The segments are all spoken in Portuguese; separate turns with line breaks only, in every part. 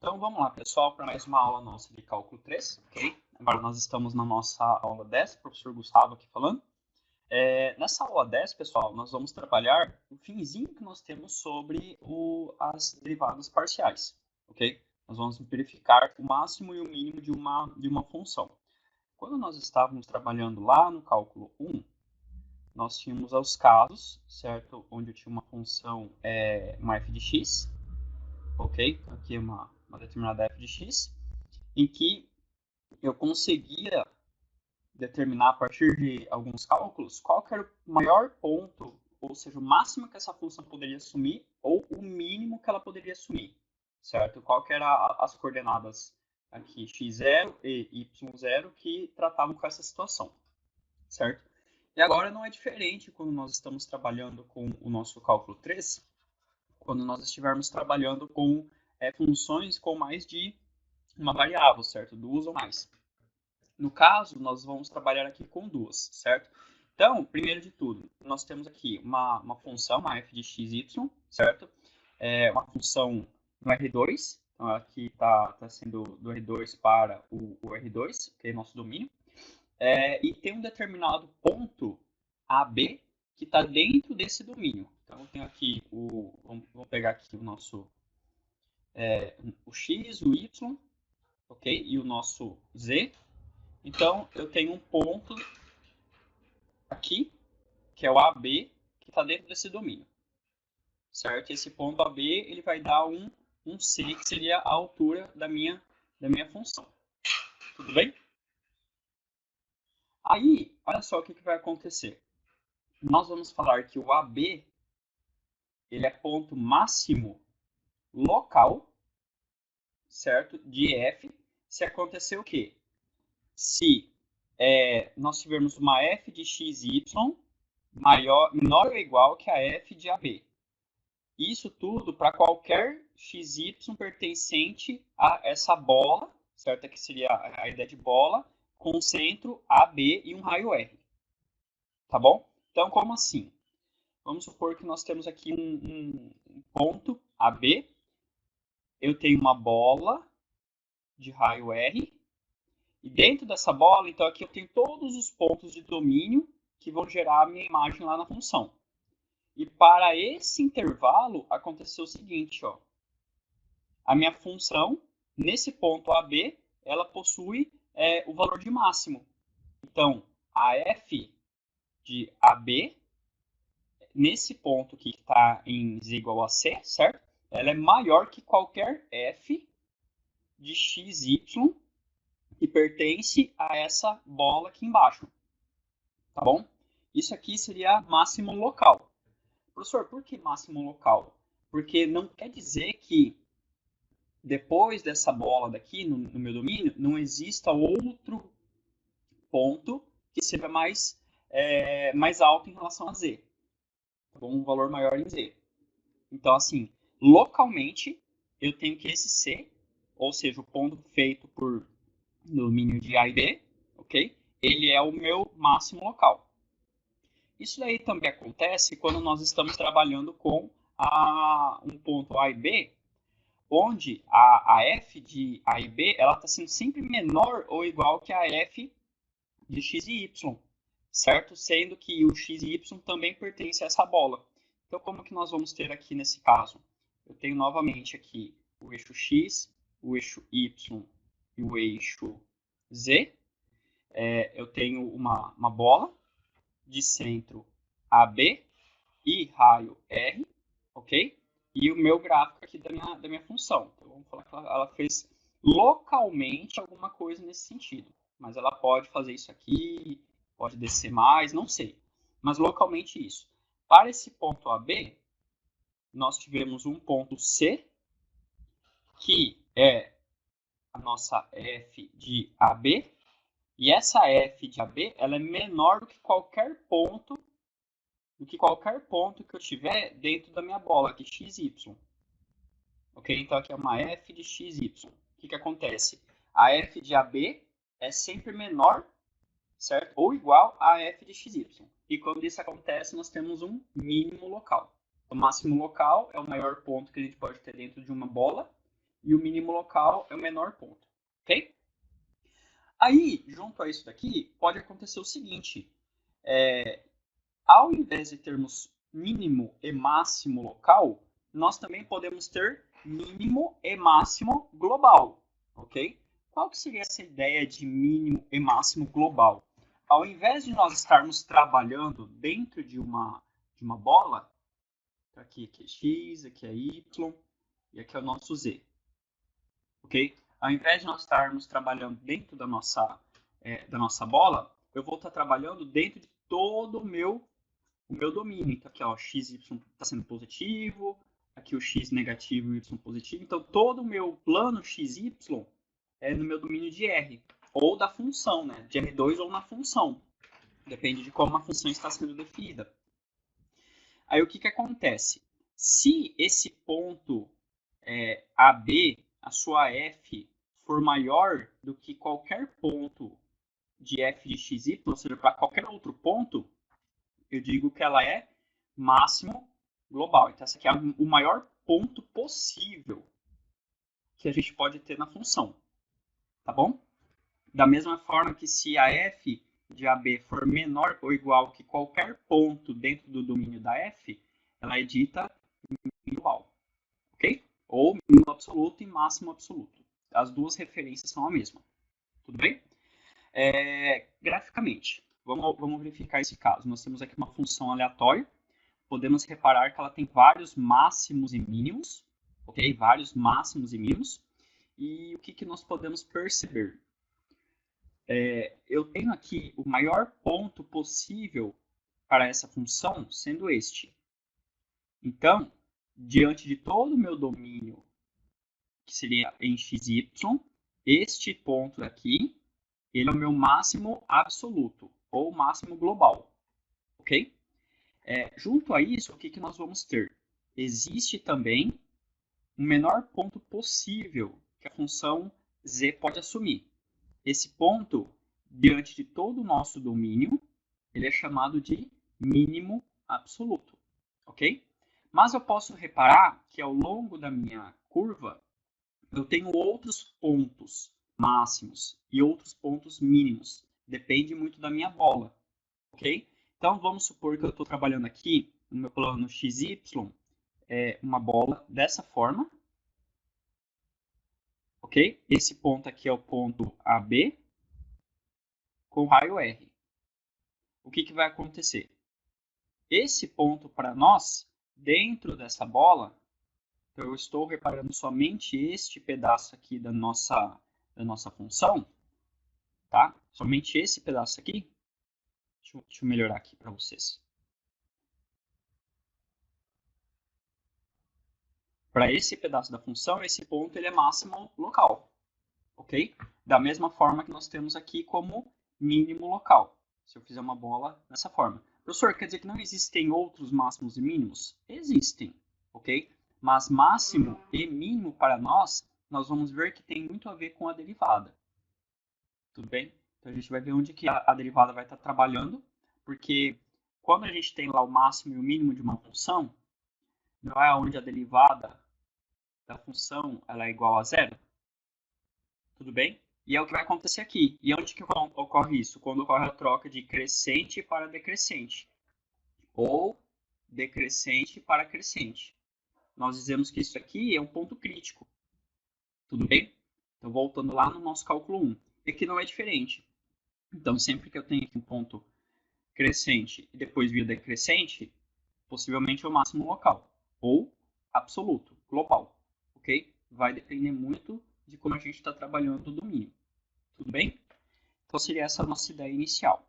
Então vamos lá, pessoal, para mais uma aula nossa de cálculo 3, ok? Agora nós estamos na nossa aula 10, professor Gustavo aqui falando. Nessa aula 10, pessoal, nós vamos trabalhar o finzinho que nós temos sobre as derivadas parciais, ok? Nós vamos verificar o máximo e o mínimo de uma função. Quando nós estávamos trabalhando lá no cálculo 1, nós tínhamos os casos, certo? Onde eu tinha uma função, uma f de x, ok? Aqui é uma determinada f de x, em que eu conseguia determinar a partir de alguns cálculos qual que era o maior ponto, ou seja, o máximo que essa função poderia assumir ou o mínimo que ela poderia assumir, certo? Qual que era as coordenadas aqui x0 e y0 que tratavam com essa situação, certo? E agora não é diferente quando nós estamos trabalhando com o nosso cálculo 3, quando nós estivermos trabalhando com funções com mais de uma variável, certo? Duas ou mais. No caso, nós vamos trabalhar aqui com duas, certo? Então, primeiro de tudo, nós temos aqui uma função, uma f de xy, certo? Uma função no R2, então aqui está sendo do R2 para o R2, que é nosso domínio. E tem um determinado ponto AB que está dentro desse domínio. Então, eu tenho aqui vamos pegar aqui o nosso o x, o y, ok? E o nosso z. Então, eu tenho um ponto aqui, que é o AB, que está dentro desse domínio, certo? Esse ponto AB ele vai dar um C, que seria a altura da minha função. Tudo bem? Aí, olha só o que vai acontecer. Nós vamos falar que o AB ele é ponto máximo local, certo? De F, se acontecer o quê? Se nós tivermos uma f de xy menor ou igual que a f de AB. Isso tudo para qualquer xy pertencente a essa bola, certo? Aqui seria a ideia de bola, com centro AB e um raio R. Tá bom? Então, como assim? Vamos supor que nós temos aqui um ponto AB. Eu tenho uma bola de raio R. E dentro dessa bola, então aqui eu tenho todos os pontos de domínio que vão gerar a minha imagem lá na função. E para esse intervalo, aconteceu o seguinte, ó. A minha função, nesse ponto AB, ela possui o valor de máximo. Então, a f de AB, nesse ponto que está em z igual a c, certo? Ela é maior que qualquer f de xy que pertence a essa bola aqui embaixo. Tá bom? Isso aqui seria máximo local. Professor, por que máximo local? Porque não quer dizer que depois dessa bola daqui, no meu domínio, não exista outro ponto que seja mais alto em relação a z. Tá bom? Um valor maior em z. Então, assim, localmente, eu tenho que esse C, ou seja, o ponto feito por domínio de A e B, ok? Ele é o meu máximo local. Isso daí também acontece quando nós estamos trabalhando com um ponto A e B, onde a f de A e B ela está sendo sempre menor ou igual que a f de x e y, certo? Sendo que o x e y também pertence a essa bola. Então, como que nós vamos ter aqui nesse caso? Eu tenho novamente aqui o eixo x, o eixo y e o eixo z. Eu tenho uma bola de centro AB e raio R, ok? E o meu gráfico aqui da minha função. Então, vamos falar que ela fez localmente alguma coisa nesse sentido. Mas ela pode fazer isso aqui, pode descer mais, não sei. Mas localmente isso. Para esse ponto AB, nós tivemos um ponto C, que é a nossa F de AB. E essa F de AB ela é menor do que qualquer ponto que eu tiver dentro da minha bola, aqui xy. Ok? Então, aqui é uma f de xy. O que acontece? A f de AB é sempre menor, certo? Ou igual a f de xy. E quando isso acontece, nós temos um mínimo local. O máximo local é o maior ponto que a gente pode ter dentro de uma bola. e o mínimo local é o menor ponto, ok? Aí, junto a isso daqui, pode acontecer o seguinte, ao invés de termos mínimo e máximo local, nós também podemos ter mínimo e máximo global, ok? Qual que seria essa ideia de mínimo e máximo global? Ao invés de nós estarmos trabalhando dentro de uma bola, aqui é x, aqui é y e aqui é o nosso z, ok? Ao invés de nós estarmos trabalhando dentro da nossa bola, eu vou estar trabalhando dentro de todo o meu domínio. Então, aqui, ó, x, y está sendo positivo, aqui o x negativo e o y positivo. Então, todo o meu plano x, y é no meu domínio de R, ou da função, né? De R2 ou na função. Depende de como a função está sendo definida. Aí, o que, que acontece? Se esse ponto AB, a sua f, for maior do que qualquer ponto de f de xy, ou seja, para qualquer outro ponto, eu digo que ela é máximo global. Então, esse aqui é o maior ponto possível que a gente pode ter na função, tá bom? Da mesma forma que se a f de AB for menor ou igual que qualquer ponto dentro do domínio da f, ela é dita mínimo global, ok? Ou mínimo absoluto e máximo absoluto. As duas referências são a mesma, tudo bem? Graficamente, vamos verificar esse caso. Nós temos aqui uma função aleatória. Podemos reparar que ela tem vários máximos e mínimos, ok? Vários máximos e mínimos. E o que, que nós podemos perceber? Eu tenho aqui o maior ponto possível para essa função sendo este. Então, diante de todo o meu domínio, que seria em xy, este ponto aqui, ele é o meu máximo absoluto, ou máximo global, ok? Junto a isso, o que, que nós vamos ter? Existe também o menor ponto possível que a função z pode assumir. Esse ponto, diante de todo o nosso domínio, ele é chamado de mínimo absoluto, ok? Mas eu posso reparar que ao longo da minha curva, eu tenho outros pontos máximos e outros pontos mínimos. Depende muito da minha bola, ok? Então, vamos supor que eu estou trabalhando aqui no meu plano XY, uma bola dessa forma, ok? Esse ponto aqui é o ponto AB com raio R. O que, que vai acontecer? Esse ponto para nós, dentro dessa bola, eu estou reparando somente este pedaço aqui da nossa função, tá? Somente esse pedaço aqui. Deixa eu melhorar aqui para vocês. Para esse pedaço da função, esse ponto ele é máximo local, ok? Da mesma forma que nós temos aqui como mínimo local, se eu fizer uma bola dessa forma. Professor, quer dizer que não existem outros máximos e mínimos? Existem, ok? Mas máximo e mínimo para nós vamos ver que tem muito a ver com a derivada. Tudo bem? Então a gente vai ver onde que a derivada vai estar trabalhando, porque quando a gente tem lá o máximo e o mínimo de uma função, não é onde a derivada da função ela é igual a zero? Tudo bem? E é o que vai acontecer aqui. E onde que ocorre isso? Quando ocorre a troca de crescente para decrescente. Ou decrescente para crescente. Nós dizemos que isso aqui é um ponto crítico. Tudo bem? Então, voltando lá no nosso cálculo 1. Aqui não é diferente. Então, sempre que eu tenho aqui um ponto crescente e depois via decrescente, possivelmente é o máximo local. Ou absoluto, global. Ok? Vai depender muito de como a gente está trabalhando o domínio. Tudo bem? Então, seria essa a nossa ideia inicial.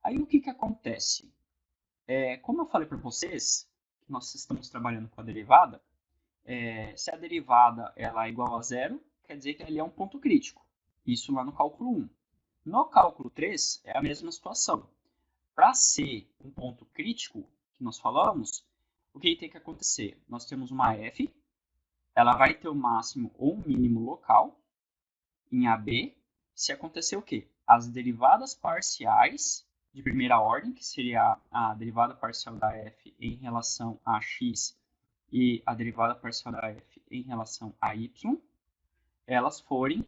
Aí, o que, que acontece? Como eu falei para vocês, nós estamos trabalhando com a derivada, se a derivada ela é igual a zero, quer dizer que ali é um ponto crítico. Isso lá no cálculo 1. No cálculo 3, é a mesma situação. Para ser um ponto crítico, que nós falamos, o que tem que acontecer? Nós temos uma f, ela vai ter o máximo ou mínimo local em AB, se acontecer o quê? As derivadas parciais de primeira ordem, que seria a derivada parcial da f em relação a x e a derivada parcial da f em relação a y, elas forem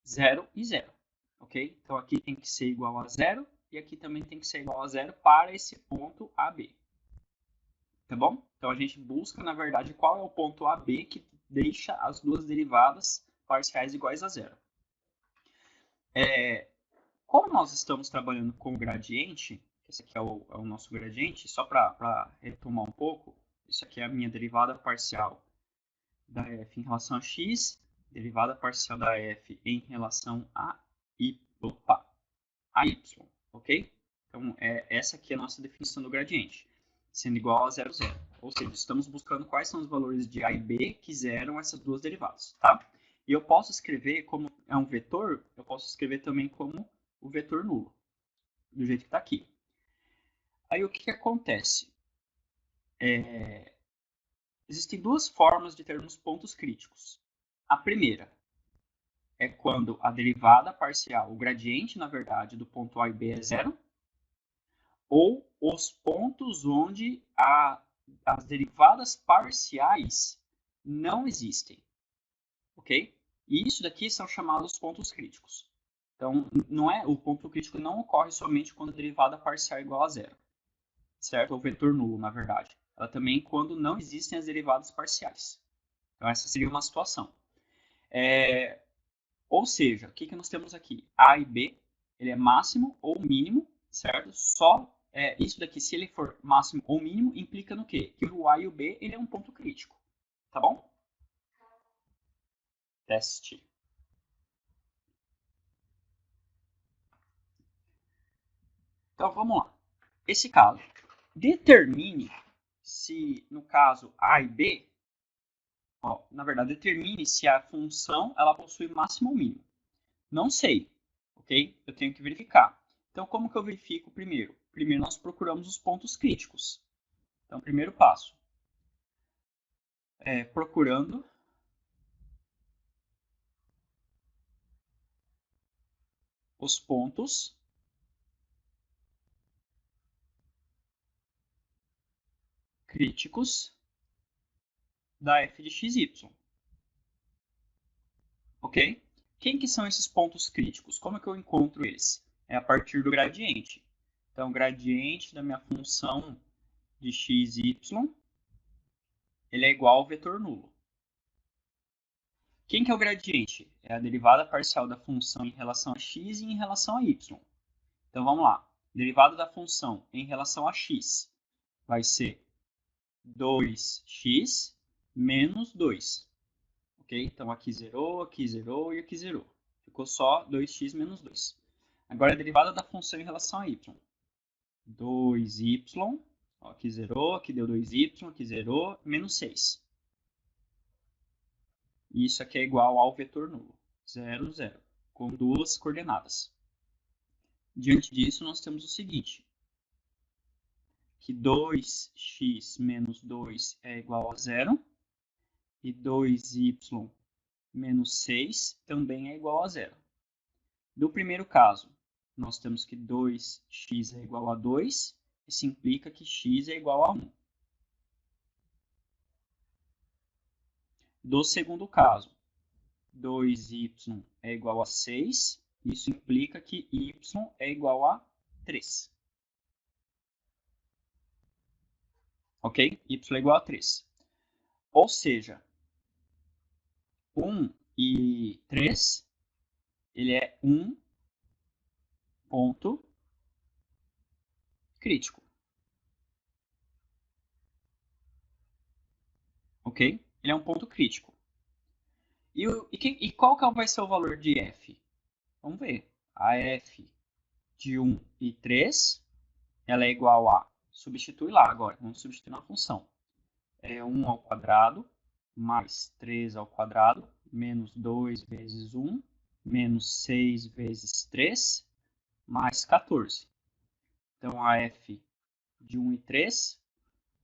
0 e 0, ok? Então, aqui tem que ser igual a 0 e aqui também tem que ser igual a 0 para esse ponto AB. Tá bom? Então, a gente busca, na verdade, qual é o ponto AB que deixa as duas derivadas parciais iguais a 0. Como nós estamos trabalhando com o gradiente, esse aqui é o nosso gradiente, só para retomar um pouco, isso aqui é a minha derivada parcial da f em relação a x, derivada parcial da f em relação a y, ok? Então, essa aqui é a nossa definição do gradiente, sendo igual a 0, 0. Ou seja, estamos buscando quais são os valores de a e b que zeram essas duas derivadas, tá? E eu posso escrever, como é um vetor, eu posso escrever também como o vetor nulo, do jeito que está aqui. Aí, o que acontece? Existem duas formas de termos pontos críticos. A primeira é quando a derivada parcial, o gradiente, na verdade, do ponto A e B é zero, ou os pontos onde as derivadas parciais não existem, ok? E isso daqui são chamados pontos críticos. Então, o ponto crítico não ocorre somente quando a derivada parcial é igual a zero, certo? Ou vetor nulo, na verdade. Ela também quando não existem as derivadas parciais. Então, essa seria uma situação. Ou seja, o que nós temos aqui? A e B, ele é máximo ou mínimo, certo? Isso daqui, se ele for máximo ou mínimo, implica no quê? Que o A e o B, ele é um ponto crítico, tá bom? Teste. Então, vamos lá. Esse caso, determine se, no caso, A e B, na verdade, determine se a função ela possui máximo ou mínimo. Não sei, ok? Eu tenho que verificar. Então, como que eu verifico primeiro? Primeiro, nós procuramos os pontos críticos. Então, primeiro passo é procurando os pontos críticos da f de xy. Ok? Quem que são esses pontos críticos? Como é que eu encontro eles? É a partir do gradiente. Então, o gradiente da minha função de xy, ele é igual ao vetor nulo. Quem que é o gradiente? É a derivada parcial da função em relação a x e em relação a y. Então, vamos lá. Derivada da função em relação a x vai ser 2x menos 2. Ok? Então, aqui zerou e aqui zerou. Ficou só 2x menos 2. Agora, a derivada da função em relação a y. 2y, aqui zerou, aqui deu 2y, aqui zerou, menos 6. Isso aqui é igual ao vetor nulo, 0, 0, com duas coordenadas. Diante disso, nós temos o seguinte, que 2x menos 2 é igual a 0, e 2y menos 6 também é igual a 0. Do primeiro caso, nós temos que 2x é igual a 2, isso implica que x é igual a 1. Do segundo caso, 2y é igual a 6, isso implica que y é igual a 3. Ok? Y é igual a 3. Ou seja, 1 e 3, ele é um ponto crítico. Ok? Ele é um ponto crítico. E qual que vai ser o valor de f? Vamos ver. A f de 1 e 3, ela é igual a... Substitui lá agora, vamos substituir na função. É 1 ao quadrado mais 3 ao quadrado, menos 2 vezes 1, menos 6 vezes 3, mais 14. Então, a f de 1 e 3,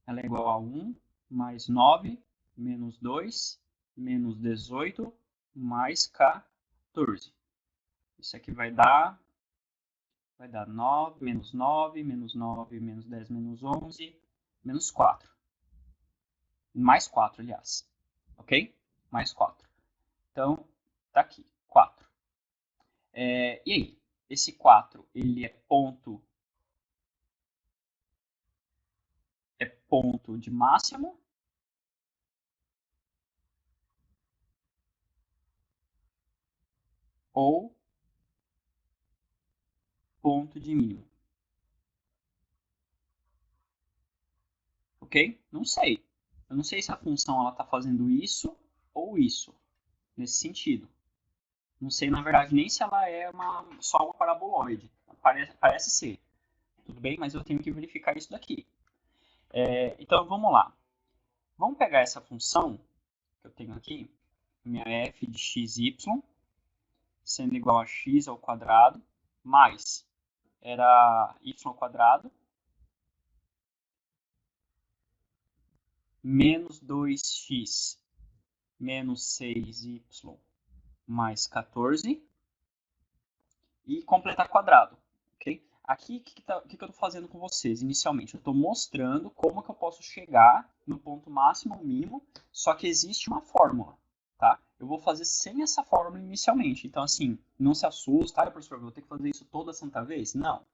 ela é igual a 1 mais 9, menos 2, menos 18, mais 14. Isso aqui vai dar 9, menos 9, menos 9, menos 10, menos 11, menos 4. Mais 4, aliás. Ok? mais 4. Então, tá aqui, 4. E aí? Esse 4, ele é ponto de máximo ou ponto de mínimo? Ok? Não sei. Eu não sei se a função está fazendo isso ou isso, nesse sentido. Não sei, na verdade, nem se ela é só uma paraboloide. Parece ser. Tudo bem? Mas eu tenho que verificar isso daqui. Então, vamos lá. Vamos pegar essa função que eu tenho aqui, minha f de xy, sendo igual a x ao quadrado, mais, era y ao quadrado, menos 2x menos 6y mais 14 e completar quadrado, ok? Aqui, o que eu estou fazendo com vocês inicialmente? Eu estou mostrando como que eu posso chegar no ponto máximo ou mínimo, só que existe uma fórmula, tá? Eu vou fazer sem essa fórmula inicialmente. Então, assim, não se assusta, professor, eu vou ter que fazer isso toda santa vez? Não,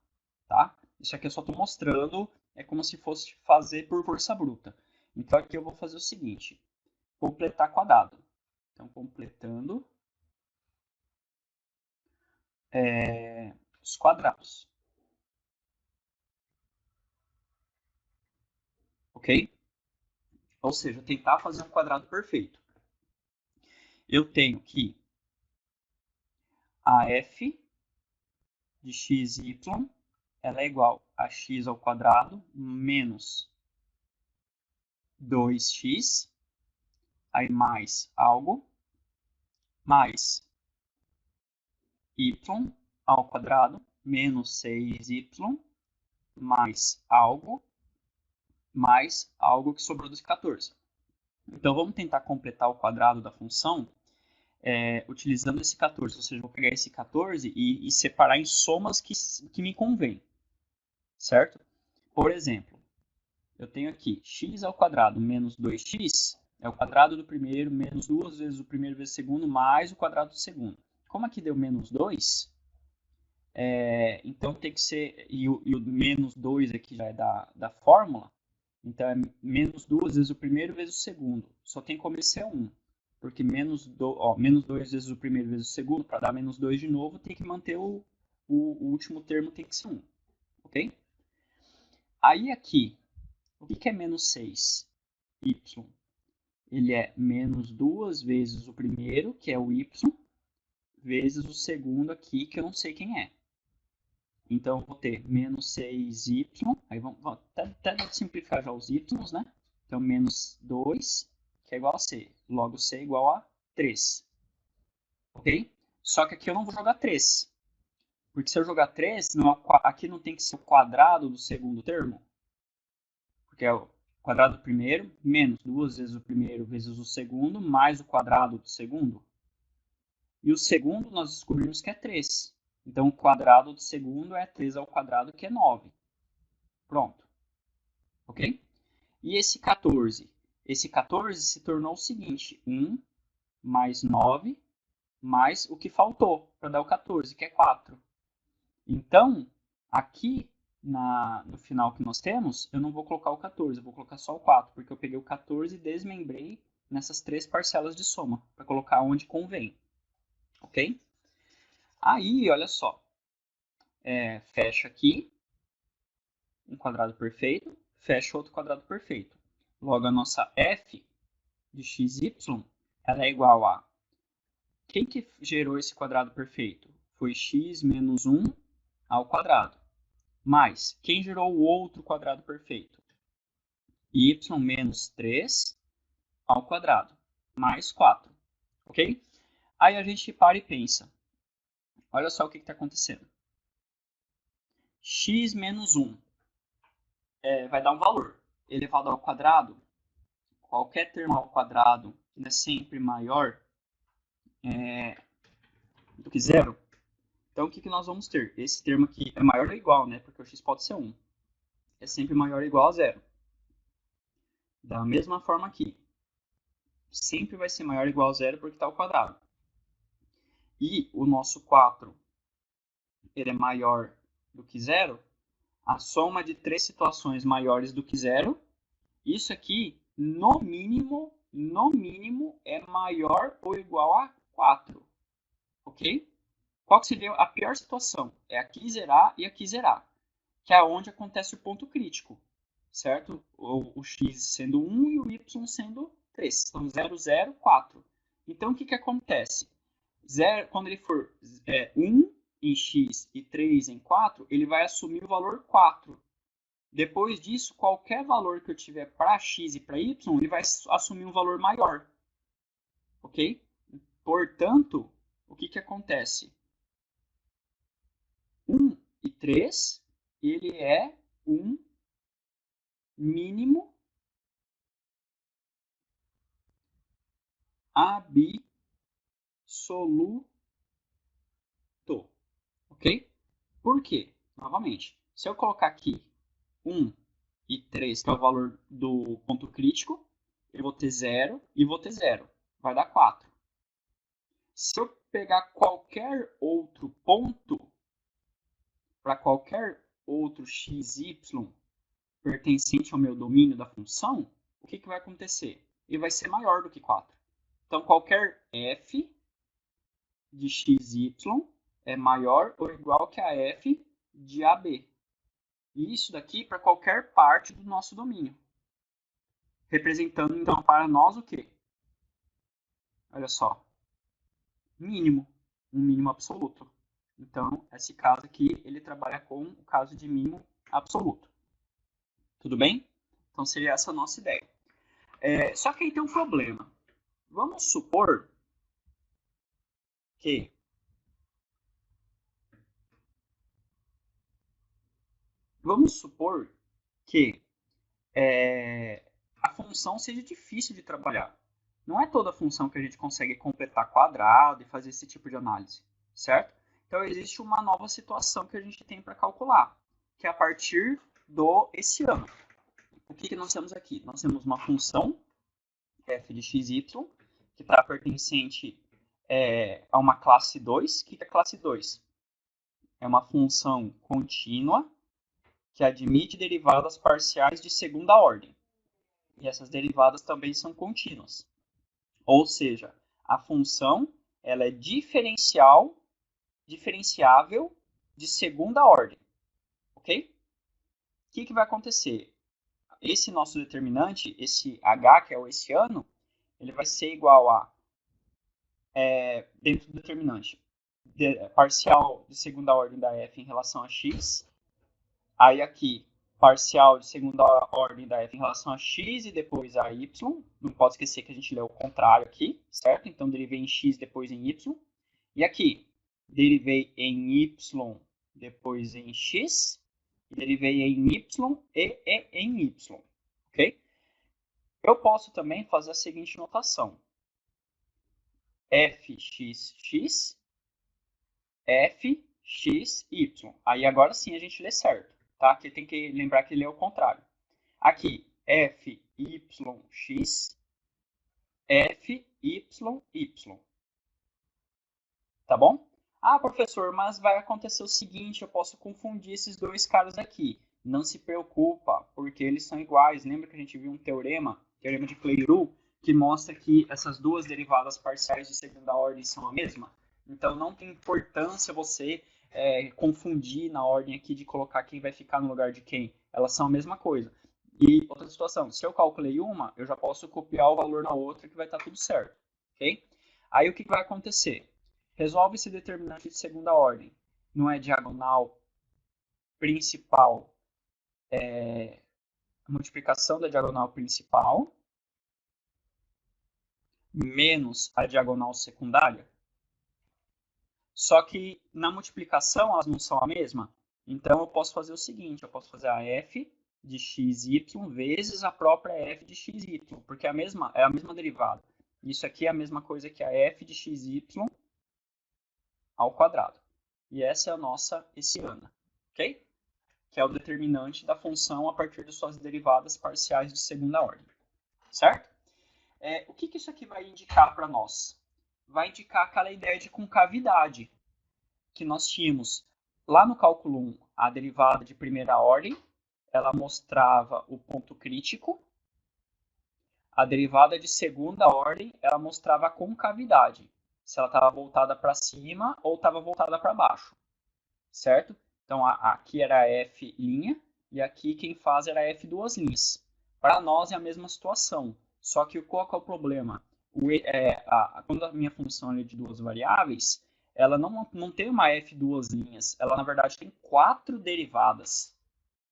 tá? Isso aqui eu só estou mostrando, é como se fosse fazer por força bruta. Então, aqui eu vou fazer o seguinte, completar quadrado. Então, completando os quadrados. Ok? Ou seja, tentar fazer um quadrado perfeito. Eu tenho que a f de x e y ela é igual a x ao quadrado menos 2x, aí mais algo, mais y ao quadrado menos 6y, mais algo que sobrou dos 14. Então, vamos tentar completar o quadrado da função utilizando esse 14. Ou seja, vou pegar esse 14 e separar em somas que me convém, certo? Por exemplo, eu tenho aqui x ao quadrado menos 2x é o quadrado do primeiro menos 2 vezes o primeiro vezes o segundo mais o quadrado do segundo. Como aqui deu menos 2, então tem que ser, e o menos 2 aqui já é da fórmula, então é menos 2 vezes o primeiro vezes o segundo. Só tem como ser 1. Porque menos 2 vezes o primeiro vezes o segundo, para dar menos 2 de novo, tem que manter o último termo, tem que ser 1. Ok? Aí aqui, o que é menos 6? Y. Ele é menos 2 vezes o primeiro, que é o y, vezes o segundo aqui, que eu não sei quem é. Então, eu vou ter menos 6y, aí vamos até simplificar já os y, né? Então, menos 2, que é igual a c. Logo, c é igual a 3. Ok? Só que aqui eu não vou jogar 3. Porque se eu jogar 3, aqui não tem que ser o quadrado do segundo termo. Porque é o quadrado do primeiro, menos 2 vezes o primeiro vezes o segundo, mais o quadrado do segundo. E o segundo nós descobrimos que é 3. Então, o quadrado do segundo é 3 ao quadrado, que é 9. Pronto. Ok? E esse 14? Esse 14 se tornou o seguinte, 1 mais 9 mais o que faltou para dar o 14, que é 4. Então, aqui no final que nós temos, eu não vou colocar o 14, eu vou colocar só o 4, porque eu peguei o 14 e desmembrei nessas 3 parcelas de soma, para colocar onde convém. Ok? Aí, olha só, fecha aqui um quadrado perfeito, fecha outro quadrado perfeito. Logo, a nossa f de xy ela é igual a... Quem que gerou esse quadrado perfeito? Foi x menos 1 ao quadrado. Mais, quem gerou o outro quadrado perfeito? Y menos 3 ao quadrado, mais 4. Ok? Aí a gente para e pensa. Olha só o que está acontecendo. X menos 1 vai dar um valor elevado ao quadrado. Qualquer termo ao quadrado é sempre maior do que zero. Então, o que nós vamos ter? Esse termo aqui é maior ou igual, né? Porque o x pode ser 1. É sempre maior ou igual a zero. Da mesma forma aqui. sempre vai ser maior ou igual a zero porque está ao quadrado. E o nosso 4 ele é maior do que zero, a soma de 3 situações maiores do que zero, isso aqui, no mínimo, é maior ou igual a 4. Ok? Qual que seria a pior situação? É aqui zerar e aqui zerar, que é onde acontece o ponto crítico, certo? O x sendo 1 e o y sendo 3. Então, 0, 0, 4. Então, o que, que acontece? Quando ele for 1 em x e 3 em 4, ele vai assumir o valor 4. Depois disso, qualquer valor que eu tiver para x e para y, ele vai assumir um valor maior. Ok? Portanto, o que, que acontece? 1 e 3, ele é um mínimo absoluto. Ok? Por quê? Novamente, se eu colocar aqui 1 e 3, que é o valor do ponto crítico, eu vou ter 0 e vou ter 0. Vai dar 4. Se eu pegar qualquer outro ponto, para qualquer outro x, y pertencente ao meu domínio da função, o que, que vai acontecer? Ele vai ser maior do que 4. Então, qualquer f de x, y é maior ou igual que a f de AB. E isso daqui para qualquer parte do nosso domínio. Representando, então, para nós o quê? Olha só. Mínimo. Um mínimo absoluto. Então, esse caso aqui, ele trabalha com o caso de mínimo absoluto. Tudo bem? Então, seria essa a nossa ideia. Só que aí tem um problema. Vamos supor que a função seja difícil de trabalhar. Não é toda função que a gente consegue completar quadrado e fazer esse tipo de análise, certo? Então, existe uma nova situação que a gente tem para calcular, que é a partir do esse ano. O que nós temos aqui? Nós temos uma função f de xy, que está pertencente a uma classe 2. O que é classe 2? É uma função contínua que admite derivadas parciais de segunda ordem. E essas derivadas também são contínuas. Ou seja, a função ela é diferenciável de segunda ordem. Ok? O que vai acontecer? Esse nosso determinante, esse h, que é o esse ano, ele vai ser igual a, dentro do determinante, parcial de segunda ordem da f em relação a x. Aí aqui, parcial de segunda ordem da f em relação a x e depois a y. Não pode esquecer que a gente leu o contrário aqui, certo? Então, derivei em x, depois em y. E aqui, derivei em y, depois em x. E derivei em y e em y. Ok? Eu posso também fazer a seguinte notação. fxx, fxy. Aí agora sim a gente lê certo. Tá? Aqui tem que lembrar que ele é o contrário. Aqui, fyx, fyy. Tá bom? Ah, professor, mas vai acontecer o seguinte, eu posso confundir esses dois caras aqui. Não se preocupa, porque eles são iguais. Lembra que a gente viu um teorema de Clairaut, que mostra que essas duas derivadas parciais de segunda ordem são a mesma? Então, não tem importância você confundir na ordem aqui de colocar quem vai ficar no lugar de quem. Elas são a mesma coisa. E outra situação, se eu calculei uma, eu já posso copiar o valor na outra que vai estar tudo certo. Ok? Aí o que vai acontecer? Resolve esse determinante de segunda ordem. Não é diagonal principal, a multiplicação da diagonal principal menos a diagonal secundária. Só que na multiplicação elas não são a mesma. Então eu posso fazer o seguinte, eu posso fazer a f de xy vezes a própria f de xy, porque é a mesma derivada. Isso aqui é a mesma coisa que a f de xy ao quadrado. E essa é a nossa hessiana, ok? Que é o determinante da função a partir de suas derivadas parciais de segunda ordem, certo? O que isso aqui vai indicar para nós? Vai indicar aquela ideia de concavidade que nós tínhamos lá no cálculo 1, a derivada de primeira ordem, ela mostrava o ponto crítico. A derivada de segunda ordem, ela mostrava a concavidade, se ela estava voltada para cima ou estava voltada para baixo, certo? Então, aqui era f' e aqui quem faz era f duas linhas. Para nós é a mesma situação, só que qual que é o problema? Quando a minha função é de duas variáveis, ela não tem uma f duas linhas, ela na verdade tem 4 derivadas,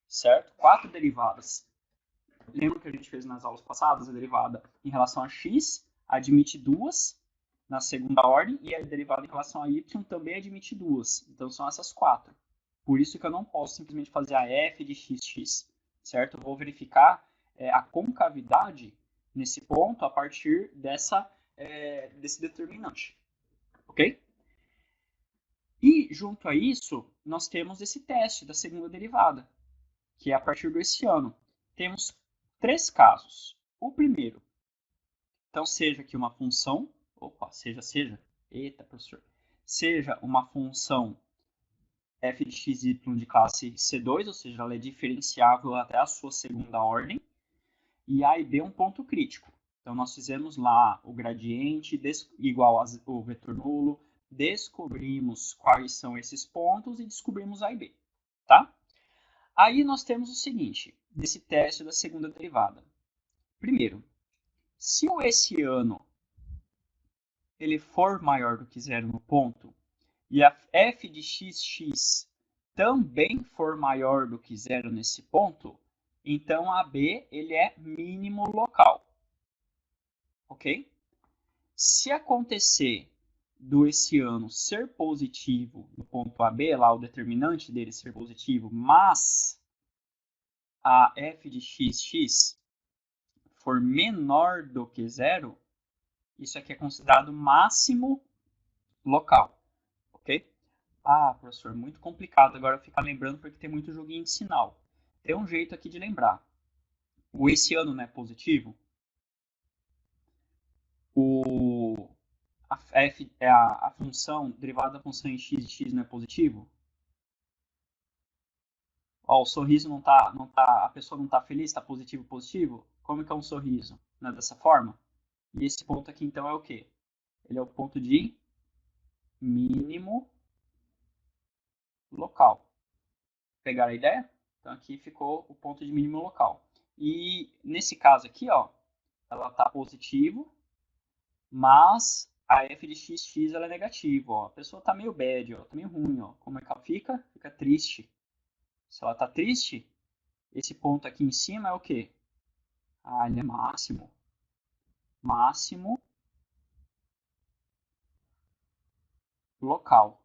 certo? 4 derivadas. Lembra que a gente fez nas aulas passadas? A derivada em relação a x admite duas na segunda ordem e a derivada em relação a y também admite duas. Então são essas 4. Por isso que eu não posso simplesmente fazer a f de x, certo? Eu vou verificar a concavidade nesse ponto a partir desse determinante, ok? E junto a isso, nós temos esse teste da segunda derivada, que é a partir desse ano. Temos 3 casos. O primeiro, então seja aqui uma função, eita professor, seja uma função f de xy de classe C2, ou seja, ela é diferenciável até a sua segunda ordem, e A e B é um ponto crítico. Então nós fizemos lá o gradiente igual ao vetor nulo, descobrimos quais são esses pontos e descobrimos A e B, tá? Aí nós temos o seguinte, desse teste da segunda derivada. Primeiro, se o essiano ele for maior do que zero no ponto e a f de xx também for maior do que zero nesse ponto, então AB ele é mínimo local, ok? Se acontecer do essiano ser positivo no ponto AB, lá o determinante dele ser positivo, mas a f de xx for menor do que zero, isso aqui é considerado máximo local, ok? Ah, professor, muito complicado agora ficar lembrando porque tem muito joguinho de sinal. Tem um jeito aqui de lembrar. O essiano não é positivo? A função derivada da função em x de x não é positivo? Ó, o sorriso a pessoa não está feliz, está positivo, positivo? Como que é um sorriso? Não é dessa forma? E esse ponto aqui, então, é o quê? Ele é o ponto de mínimo local. Pegaram a ideia? Então, aqui ficou o ponto de mínimo local. E nesse caso aqui, ó, ela está positivo, mas a f de xx ela é negativa. Ó. A pessoa está meio bad, está meio ruim. Ó. Como é que ela fica? Fica triste. Se ela está triste, esse ponto aqui em cima é o quê? Ah, ele é máximo. Máximo local.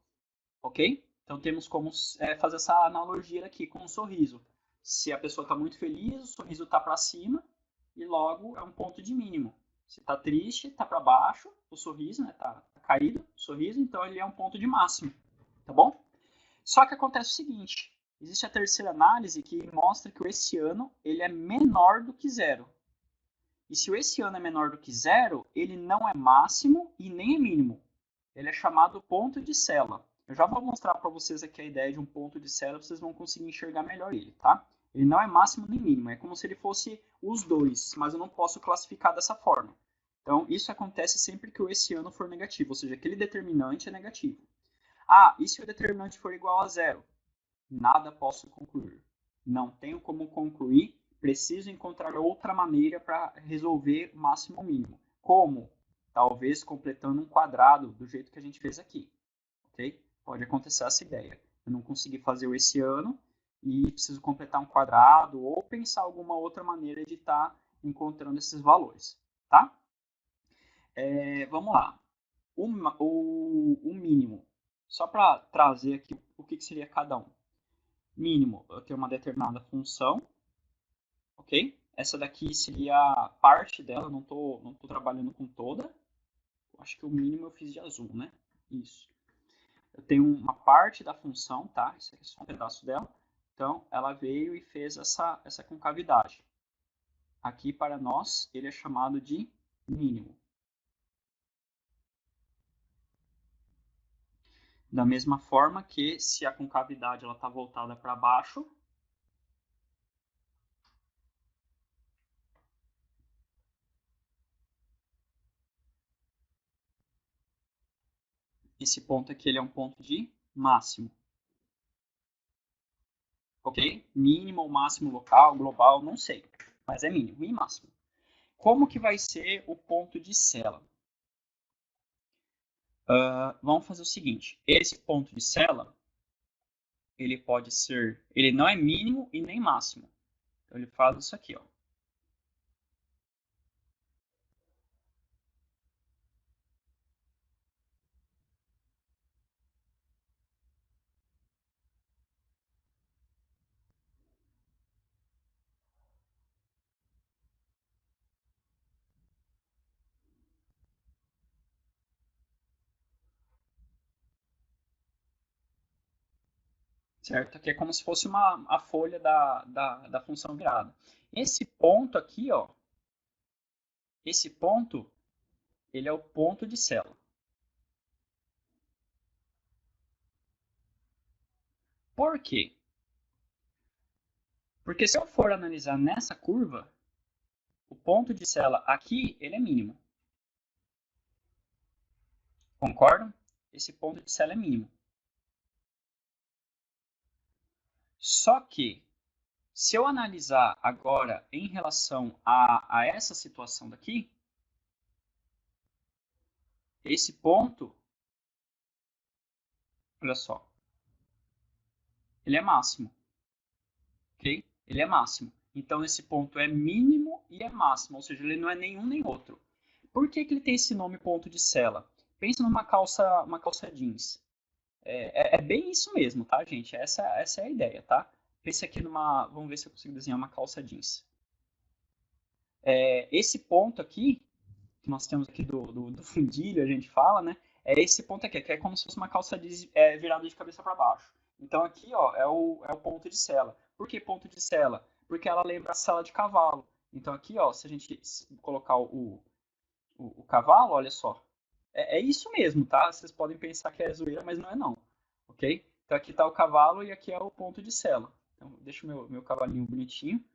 Ok? Então temos como fazer essa analogia aqui com o sorriso. Se a pessoa está muito feliz, o sorriso está para cima e logo é um ponto de mínimo. Se está triste, está para baixo, o sorriso, né? Tá caído o sorriso, então ele é um ponto de máximo. Tá bom? Só que acontece o seguinte, existe a terceira análise que mostra que o essiano ele é menor do que zero. E se o essiano é menor do que zero, ele não é máximo e nem é mínimo. Ele é chamado ponto de Sela. Eu já vou mostrar para vocês aqui a ideia de um ponto de Sela, vocês vão conseguir enxergar melhor ele, tá? Ele não é máximo nem mínimo, é como se ele fosse os dois, mas eu não posso classificar dessa forma. Então, isso acontece sempre que o essiano for negativo, ou seja, aquele determinante é negativo. Ah, e se o determinante for igual a zero? Nada posso concluir. Não tenho como concluir, preciso encontrar outra maneira para resolver máximo ou mínimo. Como? Talvez completando um quadrado do jeito que a gente fez aqui. Ok? Pode acontecer essa ideia. Eu não consegui fazer o essiano e preciso completar um quadrado ou pensar alguma outra maneira de estar encontrando esses valores. Tá? Vamos lá. O mínimo. Só para trazer aqui o que seria cada um. Mínimo, eu tenho uma determinada função, ok? Essa daqui seria parte dela, não tô trabalhando com toda. Acho que o mínimo eu fiz de azul, né? Isso. Eu tenho uma parte da função, tá? Isso aqui é só um pedaço dela. Então, ela veio e fez essa concavidade. Aqui, para nós, ele é chamado de mínimo. Da mesma forma que se a concavidade está voltada para baixo, esse ponto aqui ele é um ponto de máximo. Ok? Mínimo ou máximo local, global, não sei. Mas é mínimo e máximo. Como que vai ser o ponto de sela? Vamos fazer o seguinte. Esse ponto de sela, ele pode ser... Ele não é mínimo e nem máximo. Então, ele faz isso aqui, ó. Certo? Aqui é como se fosse a folha da função virada. Esse ponto aqui, ó, esse ponto, ele é o ponto de sela. Por quê? Porque se eu for analisar nessa curva, o ponto de sela aqui, ele é mínimo. Concordam? Esse ponto de sela é mínimo. Só que, se eu analisar agora em relação a essa situação daqui, esse ponto, olha só, ele é máximo, ok? Ele é máximo. Então, esse ponto é mínimo e é máximo, ou seja, ele não é nenhum nem outro. Por que ele tem esse nome ponto de sela? Pensa numa uma calça jeans. É bem isso mesmo, tá, gente? Essa é a ideia, tá? Pense aqui numa... Vamos ver se eu consigo desenhar uma calça jeans. Esse ponto aqui, que nós temos aqui do fundilho, a gente fala, né? É esse ponto aqui, que é como se fosse uma calça jeans virada de cabeça para baixo. Então aqui, ó, é o ponto de sela. Por que ponto de sela? Porque ela lembra a sela de cavalo. Então aqui, ó, se a gente colocar o cavalo, olha só. É isso mesmo, tá? Vocês podem pensar que é zoeira, mas não é não. Ok? Então aqui está o cavalo e aqui é o ponto de sela. Então deixa o meu cavalinho bonitinho.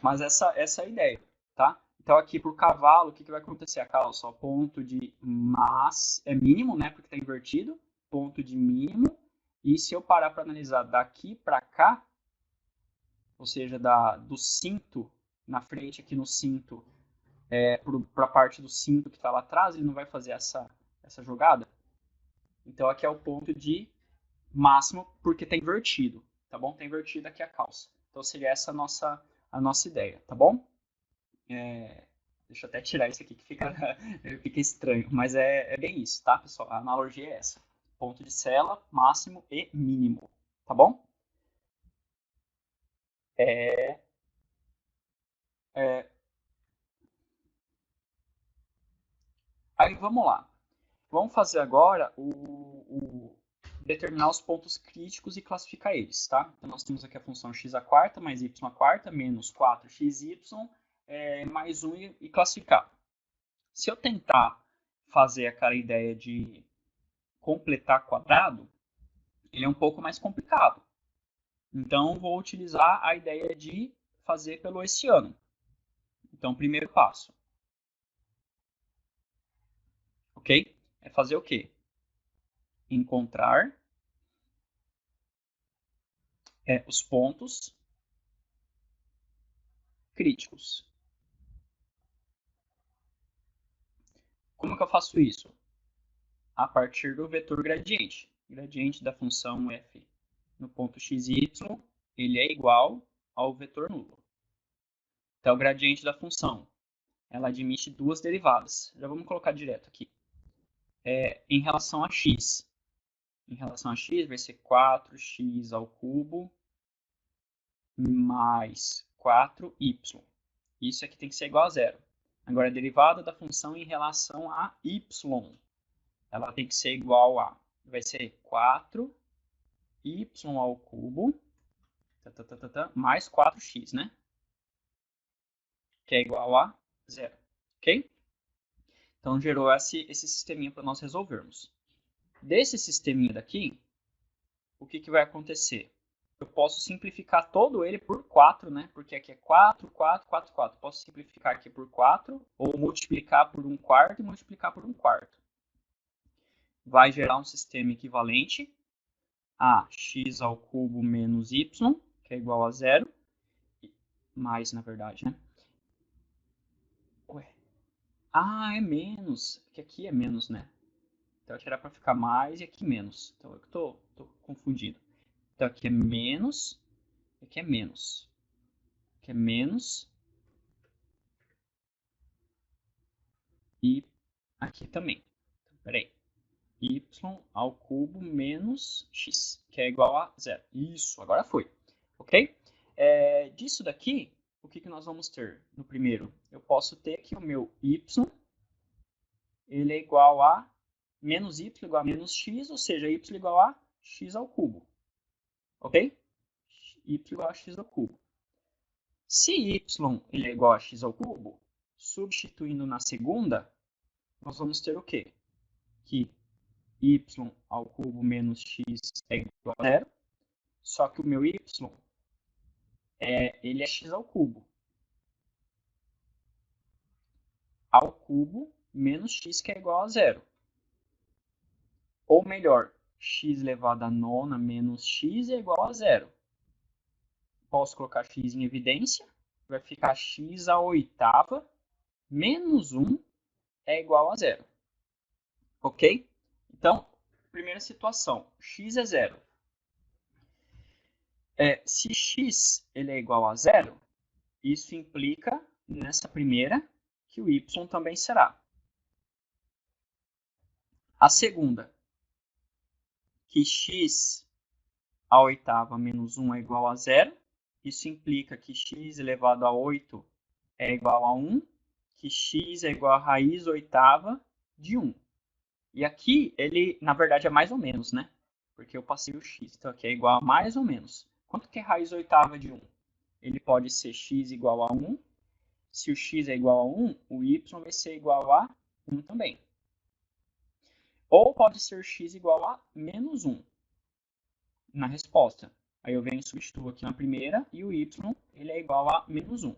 Mas essa é a ideia, tá? Então aqui para o cavalo, o que vai acontecer? A calça, ó, ponto de é mínimo, né? Porque está invertido. Ponto de mínimo. E se eu parar para analisar daqui para cá, ou seja, do cinto, na frente aqui no cinto, para a parte do cinto que está lá atrás, ele não vai fazer essa jogada. Então aqui é o ponto de máximo porque está invertido, tá bom? Está invertida aqui a calça. Então seria essa a nossa ideia, tá bom? Deixa eu até tirar isso aqui que fica estranho, mas é bem isso, tá, pessoal? A analogia é essa. Ponto de sela, máximo e mínimo, tá bom? É, é, aí vamos lá. Vamos fazer agora determinar os pontos críticos e classificar eles, tá? Então nós temos aqui a função x à quarta mais y à quarta menos 4xy mais 1 e classificar. Se eu tentar fazer aquela ideia de completar quadrado, ele é um pouco mais complicado. Então vou utilizar a ideia de fazer pelo hessiano. Então, primeiro passo, ok? É fazer o quê? Encontrar os pontos críticos. Como que eu faço isso? A partir do vetor gradiente. Gradiente da função f no ponto xy, ele é igual ao vetor nulo. Então, o gradiente da função, ela admite duas derivadas. Já vamos colocar direto aqui. Em relação a x. Em relação a x, vai ser 4x ao cubo mais 4y. Isso aqui tem que ser igual a zero. Agora, a derivada da função em relação a y, ela tem que ser igual a, vai ser 4y ao cubo mais 4x, né? que é igual a 0, ok? Então, gerou esse sisteminha para nós resolvermos. Desse sisteminha daqui, o que vai acontecer? Eu posso simplificar todo ele por 4, né? Porque aqui é 4, 4, 4, 4. Posso simplificar aqui por 4, ou multiplicar por 1/4 e multiplicar por 1/4. Vai gerar um sistema equivalente a x ao cubo menos y, que é igual a 0. Mais, na verdade, né? Ué. Ah, é menos. Que aqui é menos, né? Então aqui era para ficar mais e aqui menos. Então eu tô confundindo. Então aqui é menos, aqui é menos. Aqui é menos. E aqui também. Então, peraí. Y ao cubo menos x, que é igual a 0. Isso, agora foi. Ok? Disso daqui, o que nós vamos ter no primeiro? Eu posso ter aqui o meu y, ele é igual a menos y igual a menos x, ou seja, y igual a x ao cubo. Ok? Y igual a x ao cubo. Se y ele é igual a x ao cubo, substituindo na segunda, nós vamos ter o quê? Que y ao cubo menos x é igual a 0, só que o meu y ele é x ao cubo. Ao cubo menos x, que é igual a 0. Ou melhor, x elevado a nona menos x é igual a 0. Posso colocar x em evidência. Vai ficar x à oitava menos 1 é igual a 0. Ok? Então, primeira situação, x é 0. Se x ele é igual a 0, isso implica, nessa primeira, que o y também será. A segunda, que x à oitava menos 1 é igual a 0. Isso implica que x elevado a 8 é igual a 1, que x é igual a raiz oitava de 1. E aqui, ele, na verdade, é mais ou menos, né? Porque eu passei o x. Então, aqui é igual a mais ou menos. Quanto que é raiz oitava de 1? Ele pode ser x igual a 1. Se o x é igual a 1, o y vai ser igual a 1 também. Ou pode ser x igual a menos 1 na resposta. Aí eu venho e substituo aqui na primeira e o y ele é igual a menos 1.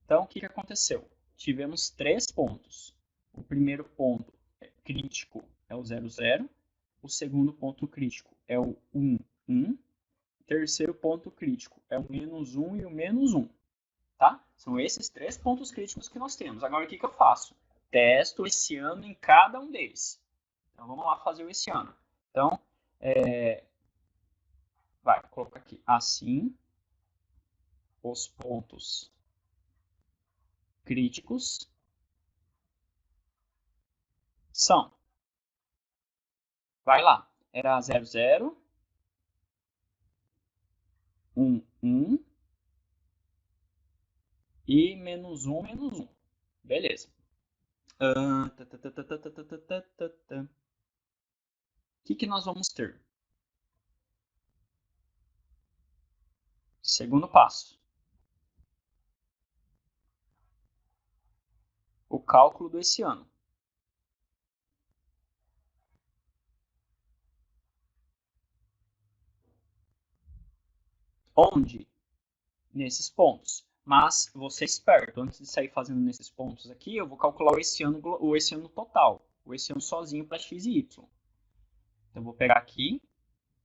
Então, o que aconteceu? Tivemos 3 pontos. O primeiro ponto crítico é o 0, 0. O segundo ponto crítico é o 1, 1. O terceiro ponto crítico é o menos 1 e o menos 1. Tá? São esses 3 pontos críticos que nós temos. Agora, o que eu faço? Testo esse ano em cada um deles. Então, vamos lá fazer o esse ano. Então, vai colocar aqui assim, os pontos críticos são, vai lá, era 0, 0, 1, 1 e menos 1, menos 1. Beleza. O que nós vamos ter? Segundo passo. O cálculo do esse ano. Onde? Nesses pontos. Mas vou ser esperto. Antes de sair fazendo nesses pontos aqui, eu vou calcular o esse ano total. O esse ano sozinho para x e y. Então, eu vou pegar aqui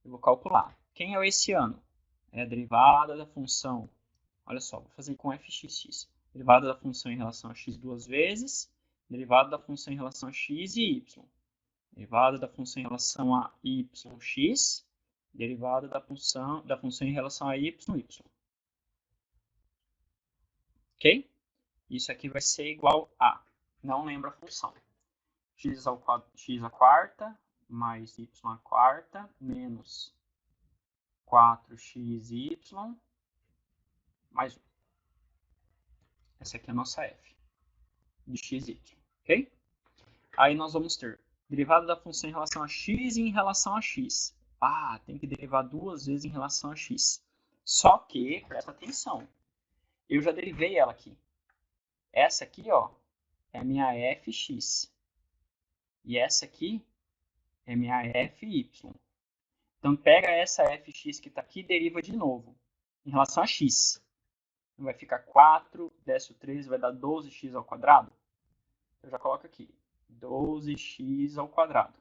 e vou calcular. Quem é o esse ano? É a derivada da função. Olha só, vou fazer com fxx. Derivada da função em relação a x duas vezes. Derivada da função em relação a x e y. Derivada da função em relação a yx. Derivada da função em relação a y. Ok? Isso aqui vai ser igual a, não lembro a função, x à quarta mais y à quarta menos 4xy mais 1. Essa aqui é a nossa f de xy, ok? Aí nós vamos ter derivada da função em relação a x e em relação a x. Ah, tem que derivar duas vezes em relação a x. Só que, presta atenção, eu já derivei ela aqui. Essa aqui, ó, é a minha fx. E essa aqui é minha fy. Então, pega essa fx que está aqui e deriva de novo, em relação a x. Então, vai ficar 4, desce o 3, vai dar 12x ao quadrado. Eu já coloco aqui, 12x ao quadrado.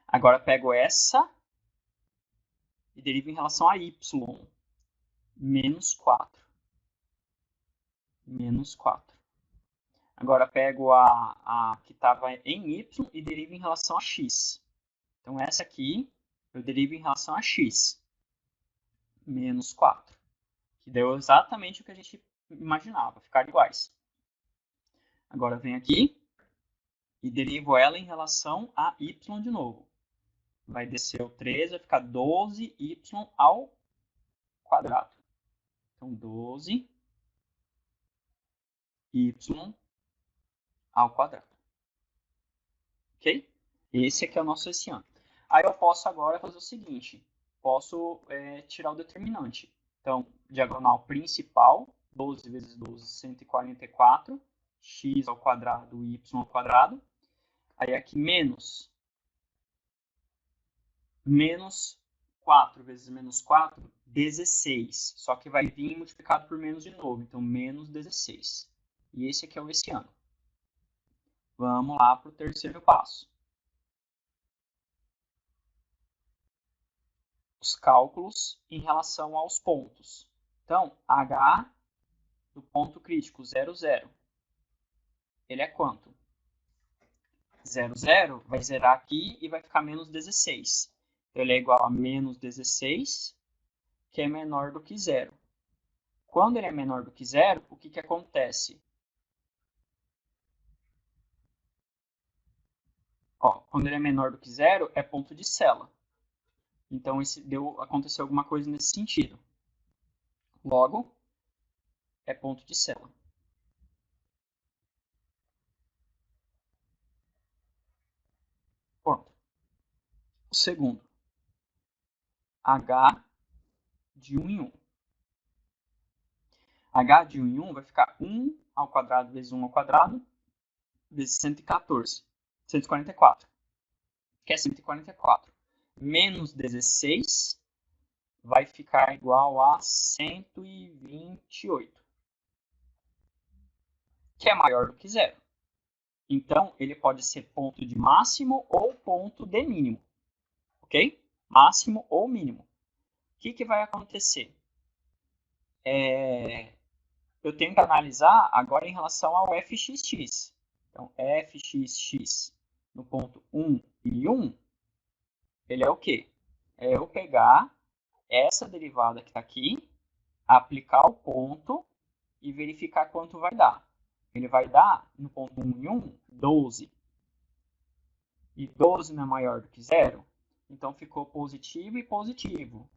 Agora, pego essa e derivo em relação a y, menos 4. Menos 4. Agora, pego a que estava em y e derivo em relação a x. Então, essa aqui eu derivo em relação a x, menos 4. Que deu exatamente o que a gente imaginava, ficar iguais. Agora, venho aqui e derivo ela em relação a y de novo. Vai descer o 3, vai ficar 12y ao quadrado. Então, 12y ao quadrado. Ok? Esse aqui é o nosso esse ano. Aí eu posso agora fazer o seguinte. Posso tirar o determinante. Então, diagonal principal, 12 vezes 12, 144. X ao quadrado, y ao quadrado. Aí aqui menos 4 vezes menos 4, 16. Só que vai vir multiplicado por menos de novo. Então, menos 16. E esse aqui é o esse ano. Vamos lá para o terceiro passo. Os cálculos em relação aos pontos. Então, H do ponto crítico 0, 0. Ele é quanto? 0, 0 vai zerar aqui e vai ficar menos 16. Então, ele é igual a menos 16, que é menor do que 0. Quando ele é menor do que 0, o que acontece? Ó, quando ele é menor do que 0, é ponto de célula. Então, aconteceu alguma coisa nesse sentido. Logo, é ponto de célula. Pronto. O segundo. H de 1 em 1. H de 1 em 1 vai ficar 1 ao quadrado vezes 1 ao quadrado, vezes 144. Que é 144. Menos 16 vai ficar igual a 128. Que é maior do que zero. Então, ele pode ser ponto de máximo ou ponto de mínimo. Ok? Máximo ou mínimo. O que vai acontecer? Eu tenho que analisar agora em relação ao fxx. Então, fxx no ponto 1 e 1, ele é o quê? É eu pegar essa derivada que está aqui, aplicar o ponto e verificar quanto vai dar. Ele vai dar, no ponto 1 e 1, 12. E 12 não é maior do que 0? Então, ficou positivo e positivo.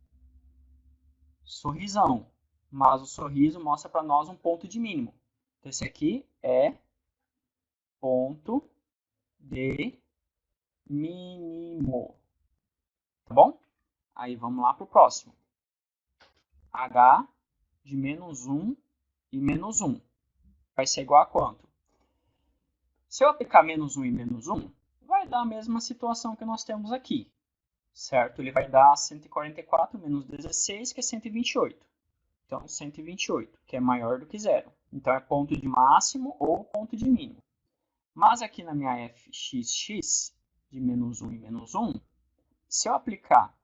Sorrisão. Mas o sorriso mostra para nós um ponto de mínimo. Então, esse aqui é ponto de mínimo. Tá bom? Aí, vamos lá para o próximo. H de menos 1 e menos 1 vai ser igual a quanto? Se eu aplicar menos 1 e menos 1, vai dar a mesma situação que nós temos aqui. Certo? Ele vai dar 144 menos 16, que é 128. Então, 128, que é maior do que zero. Então, é ponto de máximo ou ponto de mínimo. Mas aqui na minha fxx, de menos 1 e menos 1, se eu aplicar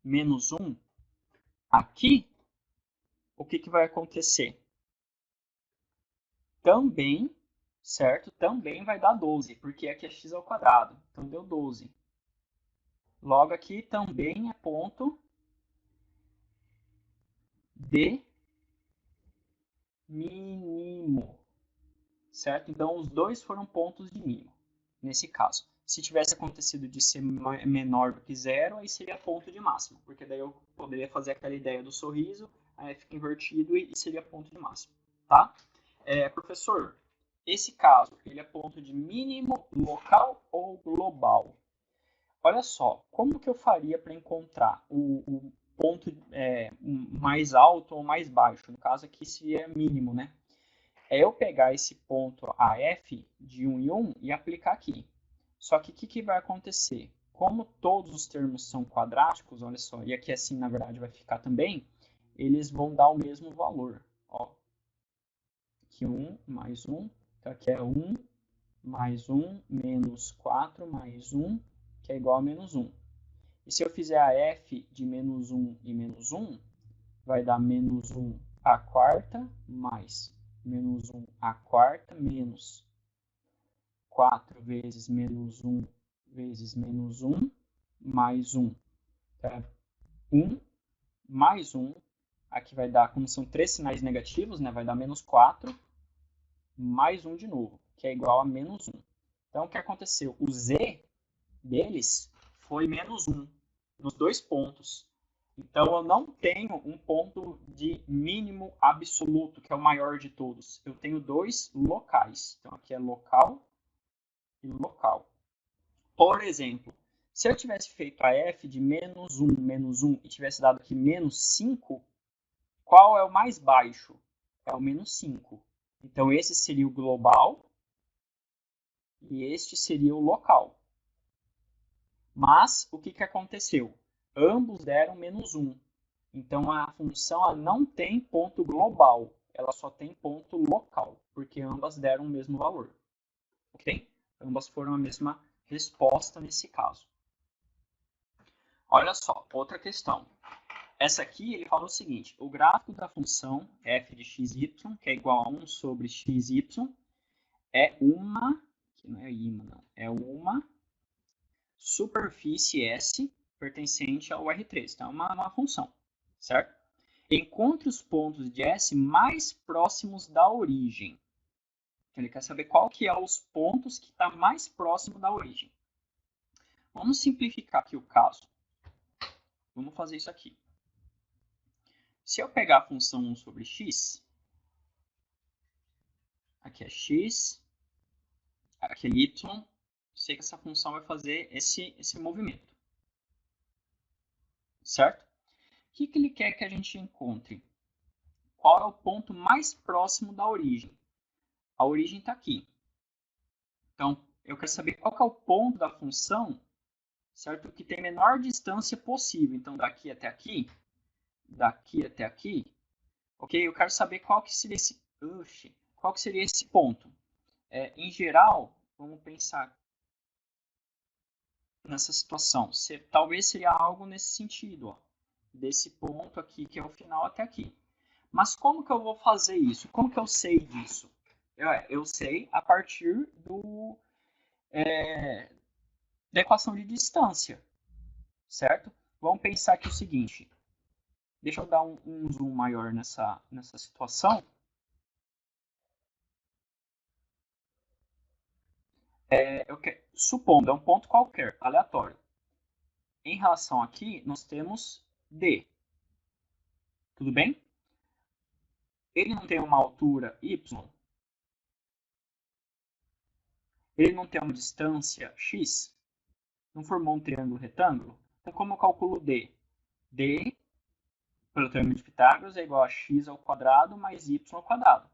menos 1 aqui, o que vai acontecer? Também, certo? Também vai dar 12, porque aqui é x ao quadrado. Então, deu 12. Logo, aqui também é ponto de mínimo, certo? Então, os dois foram pontos de mínimo, nesse caso. Se tivesse acontecido de ser menor do que zero, aí seria ponto de máximo, porque daí eu poderia fazer aquela ideia do sorriso, aí fica invertido e seria ponto de máximo, tá? Professor, esse caso, ele é ponto de mínimo local ou global? Olha só, como que eu faria para encontrar ponto mais alto ou mais baixo. No caso aqui seria mínimo, né? É eu pegar esse ponto AF de 1 em 1 e aplicar aqui. Só que o que vai acontecer? Como todos os termos são quadráticos, olha só, e aqui assim na verdade vai ficar também, eles vão dar o mesmo valor. Ó, aqui 1 mais 1, então aqui é 1 mais 1 menos 4 mais 1, que é igual a menos 1. E se eu fizer a f de menos 1 e menos 1, vai dar menos 1 à quarta mais menos 1 à quarta menos 4 vezes menos 1 vezes menos 1 mais 1. Tá? 1 mais 1. Aqui vai dar, como são três sinais negativos, né? Vai dar menos 4 mais 1 de novo, que é igual a menos 1. Então, o que aconteceu? O z deles foi menos 1 nos dois pontos. Então, eu não tenho um ponto de mínimo absoluto, que é o maior de todos. Eu tenho dois locais. Então, aqui é local e local. Por exemplo, se eu tivesse feito a f de menos 1 e tivesse dado aqui menos 5, qual é o mais baixo? É o menos 5. Então, esse seria o global e este seria o local. Mas, o que aconteceu? Ambos deram menos 1. Então, a função ela não tem ponto global, ela só tem ponto local, porque ambas deram o mesmo valor. Ok? Ambas foram a mesma resposta nesse caso. Olha só, outra questão. Essa aqui ele fala o seguinte, o gráfico da função f de xy, que é igual a 1 sobre xy, é uma, que não é ima, não, é uma superfície S pertencente ao R3. Então, é uma função, certo? Encontre os pontos de S mais próximos da origem. Então, ele quer saber qual que é os pontos que está mais próximo da origem. Vamos simplificar aqui o caso. Vamos fazer isso aqui. Se eu pegar a função 1 sobre x, aqui é x, aqui é y, sei que essa função vai fazer esse movimento. Certo? O que ele quer que a gente encontre? Qual é o ponto mais próximo da origem? A origem está aqui. Então, eu quero saber qual que é o ponto da função, certo? Que tem a menor distância possível. Então, daqui até aqui, ok? Eu quero saber qual que seria esse ponto. Em geral, vamos pensar nessa situação. Talvez seria algo nesse sentido, ó, desse ponto aqui, que é o final até aqui. Mas como que eu vou fazer isso? Como que eu sei disso? Eu sei a partir da equação de distância, certo? Vamos pensar aqui o seguinte. Deixa eu dar um zoom maior nessa situação. Supondo, é um ponto qualquer, aleatório. Em relação aqui, nós temos D. Tudo bem? Ele não tem uma altura y. Ele não tem uma distância x. Não formou um triângulo retângulo. Então, como eu calculo D? D, pelo teorema de Pitágoras, é igual a x ao quadrado mais y ao quadrado.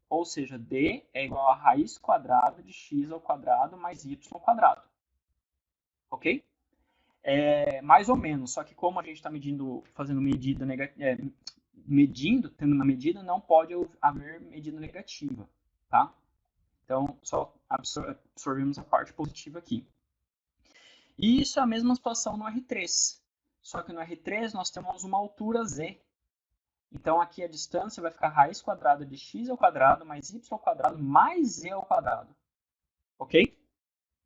Ou seja, D é igual a raiz quadrada de x ao quadrado mais y ao quadrado. Ok? Mais ou menos, só que como a gente está fazendo medida negativa, tendo uma medida, não pode haver medida negativa, tá? Então, só absorvemos a parte positiva aqui. E isso é a mesma situação no R3. Só que no R3 nós temos uma altura z. Então, aqui a distância vai ficar raiz quadrada de x ao quadrado mais y ao quadrado mais z ao quadrado. Ok?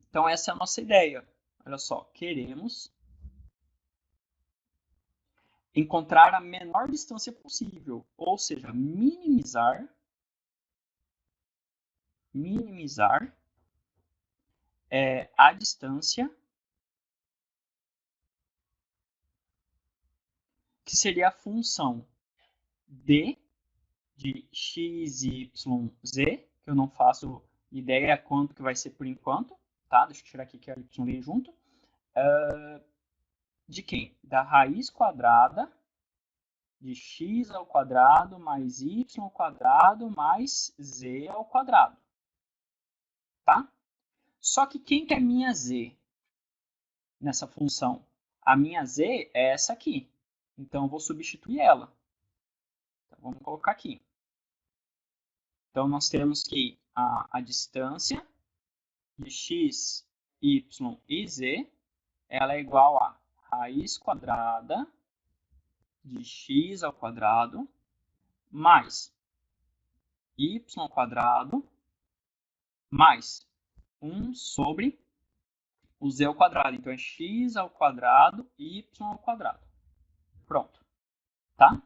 Então, essa é a nossa ideia. Olha só, queremos encontrar a menor distância possível, ou seja, minimizar a distância, que seria a função d de x, y, z, que eu não faço ideia quanto que vai ser por enquanto, tá? Deixa eu tirar aqui que a y veio junto. de quem? Da raiz quadrada de x ao quadrado mais y ao quadrado mais z ao quadrado. Tá? Só que quem que é minha z nessa função? A minha z é essa aqui. Então, eu vou substituir ela. Então, vamos colocar aqui. Então, nós temos que a distância de x, y e z, ela é igual a raiz quadrada de x ao quadrado mais y ao quadrado mais 1 sobre o z ao quadrado. Então, é x ao quadrado e y ao quadrado. Pronto. Tá?